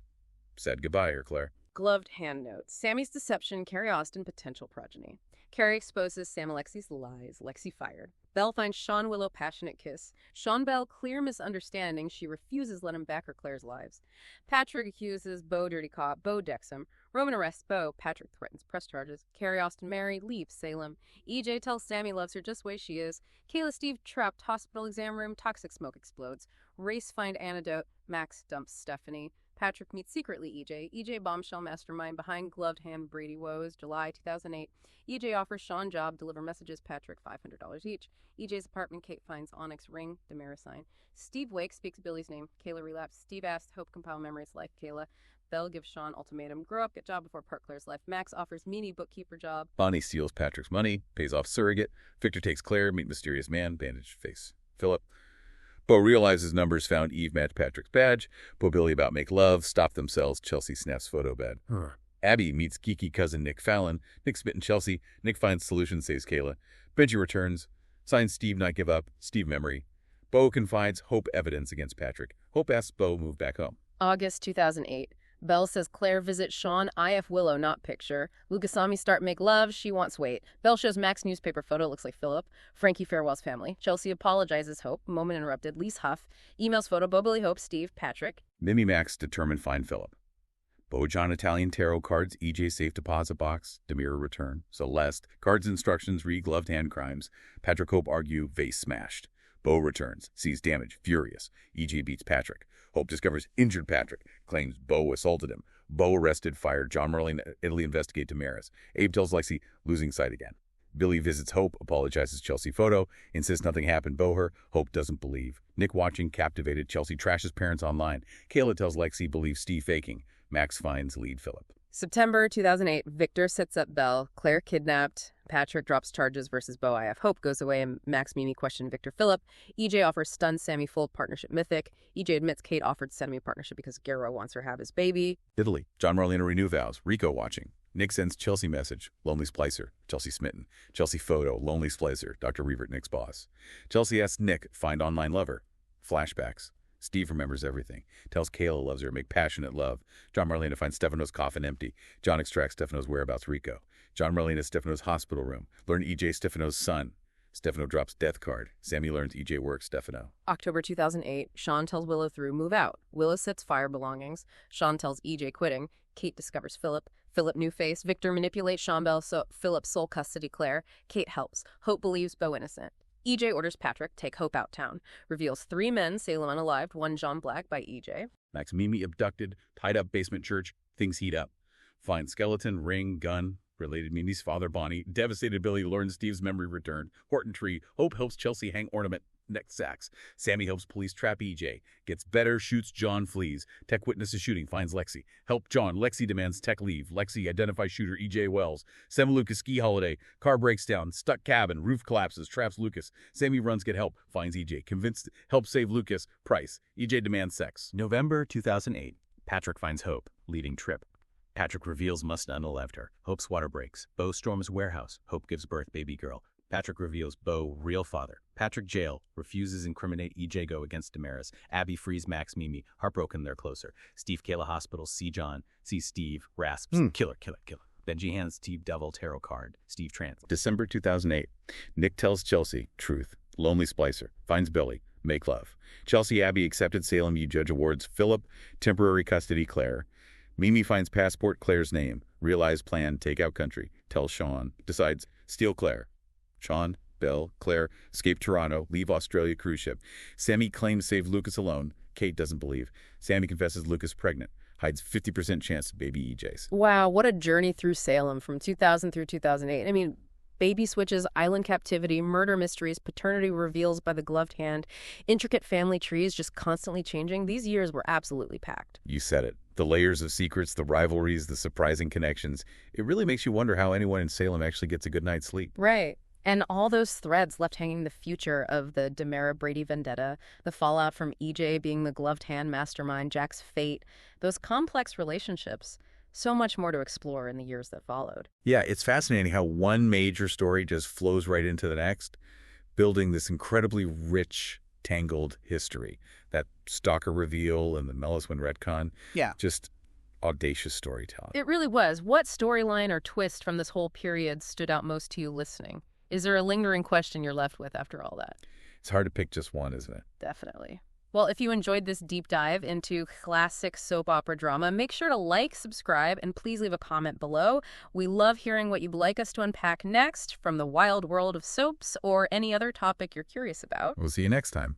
Said goodbye, her Claire. Gloved hand notes. Sammy's deception, Carrie Austin, potential progeny. Carrie exposes Sam Alexi's lies. Lexi fired. Belle finds Sean Willow passionate kiss. Sean Belle clear misunderstanding. She refuses let him back her Claire's lives. Patrick accuses Beau dirty cop. Beau decks him. Roman arrests Beau. Patrick threatens press charges. Carrie Austin Mary leaves Salem. EJ tells Sammy loves her just the way she is. Kayla Steve trapped hospital exam room. Toxic smoke explodes. Race find antidote. Max dumps Stephanie. Patrick meets secretly EJ. EJ bombshell mastermind behind gloved hand Brady woes. July 2008. EJ offers Sean job, deliver messages, Patrick $500 each. EJ's apartment, Kate finds Onyx ring, Damaris sign. Steve Wake speaks Billy's name. Kayla relapse. Steve asks Hope compile memories, life, Kayla. Belle gives Sean ultimatum. Grow up, get job before Park clears life. Max offers Mimi bookkeeper job. Bonnie steals Patrick's money, pays off surrogate. Victor takes Claire, meet mysterious man, bandaged face. Philip. Beau realizes numbers found Eve match Patrick's badge. Beau Billy about make love, stop themselves. Chelsea snaps photo bed. Abby meets geeky cousin Nick Fallon. Nick smitten Chelsea. Nick finds solution, saves Kayla. Benji returns. Signs Steve not give up. Steve memory. Beau confides Hope evidence against Patrick. Hope asks Beau move back home. August 2008. Belle says Claire visit Sean IF Willow not picture. Lucasami start make love. She wants wait. Belle shows Max newspaper photo. Looks like Philip. Frankie farewells family. Chelsea apologizes. Hope. Moment interrupted. Lise Huff. Emails photo. Beau Billy Hope. Steve. Patrick. Mimi Max determined find Philip. Beau John Italian tarot cards. EJ safe deposit box. Demira return. Celeste. Cards instructions. Gloved hand crimes. Patrick Hope argue. Vase smashed. Beau returns. Sees damage. Furious. EJ beats Patrick. Hope discovers injured Patrick. Claims Beau assaulted him. Beau arrested, fired. John Marlene Italy investigate Damaris. Abe tells Lexi losing sight again. Billy visits Hope, apologizes Chelsea photo, insists nothing happened Beau her. Hope doesn't believe. Nick watching, captivated. Chelsea trashes parents online. Kayla tells Lexi believes Steve faking. Max finds lead Philip. September 2008. Victor sets up Belle. Claire kidnapped. Patrick drops charges versus Beau IF. Hope goes away and Max Mimi question Victor Philip. EJ offers stun Sammy full partnership mythic. EJ admits Kate offered Sammy partnership because Garrow wants her have his baby. Italy. John Marlena renew vows. Rico watching. Nick sends Chelsea message. Lonely Splicer. Chelsea smitten. Chelsea photo. Lonely Splicer. Dr. Revert, Nick's boss. Chelsea asks Nick, find online lover. Flashbacks. Steve remembers everything. Tells Kayla loves her. Make passionate love. John Marlena finds Stefano's coffin empty. John extracts Stefano's whereabouts. Rico. John Marlena Stefano's hospital room. Learn EJ Stefano's son. Stefano drops death card. Sammy learns EJ works Stefano. October 2008. Sean tells Willow through move out. Willow sets fire belongings. Sean tells EJ quitting. Kate discovers Philip. Philip new face. Victor manipulates Sean Belle so Philip's sole custody Claire. Kate helps. Hope believes Beau innocent. EJ orders Patrick take Hope out town. Reveals 3 men, Salem unalived, 1 John Black by EJ. Max Mimi abducted, tied up basement church, things heat up. Find skeleton, ring, gun, related Mimi's father Bonnie. Devastated Billy learns Steve's memory returned. Horton tree. Hope helps Chelsea hang ornament. Neck sacks. Sammy helps police trap EJ. Gets better, shoots John, flees. Tech witnesses shooting, finds Lexi. Help John. Lexi demands Tech leave. Lexi identifies shooter EJ Wells. Sam Lucas ski holiday. Car breaks down. Stuck cabin. Roof collapses. Traps Lucas. Sammy runs get help. Finds EJ. Convinced helps save Lucas. Price. EJ demands sex. November 2008. Patrick finds Hope. Leading trip. Patrick reveals must unalived her. Hope's water breaks. Beau storms warehouse. Hope gives birth baby girl. Patrick reveals Beau real father. Patrick jail. Refuses incriminate EJ go against Damaris. Abby frees Max Mimi. Heartbroken they're closer. Steve Kayla hospital. See John. See Steve. Rasps. Killer. Benji hands Steve devil tarot card. Steve trans. December 2008. Nick tells Chelsea truth. Lonely Splicer. Finds Billy. Make love. Chelsea Abby accepted Salem U Judge awards Philip. Temporary custody Claire. Mimi finds passport Claire's name. Realize plan take out country. Tells Sean. Decides steal Claire. Sean, Belle, Claire, escape Toronto, leave Australia cruise ship. Sammy claims save Lucas alone. Kate doesn't believe. Sammy confesses Lucas pregnant. Hides 50% chance of baby EJ's. Wow, what a journey through Salem from 2000 through 2008. I mean, baby switches, island captivity, murder mysteries, paternity reveals by the gloved hand, intricate family trees just constantly changing. These years were absolutely packed. You said it. The layers of secrets, the rivalries, the surprising connections. It really makes you wonder how anyone in Salem actually gets a good night's sleep. Right. And all those threads left hanging the future of the Demera-Brady vendetta, the fallout from EJ being the gloved hand mastermind, Jack's fate, those complex relationships. So much more to explore in the years that followed. Yeah, it's fascinating how one major story just flows right into the next. building this incredibly rich, tangled history. That stalker reveal and the Meliswin retcon. Yeah. Just audacious storytelling. It really was. What storyline or twist from this whole period stood out most to you listening? Is there a lingering question you're left with after all that? It's hard to pick just one, isn't it? Definitely. Well, if you enjoyed this deep dive into classic soap opera drama, make sure to like, subscribe, and please leave a comment below. We love hearing what you'd like us to unpack next from the wild world of soaps or any other topic you're curious about. We'll see you next time.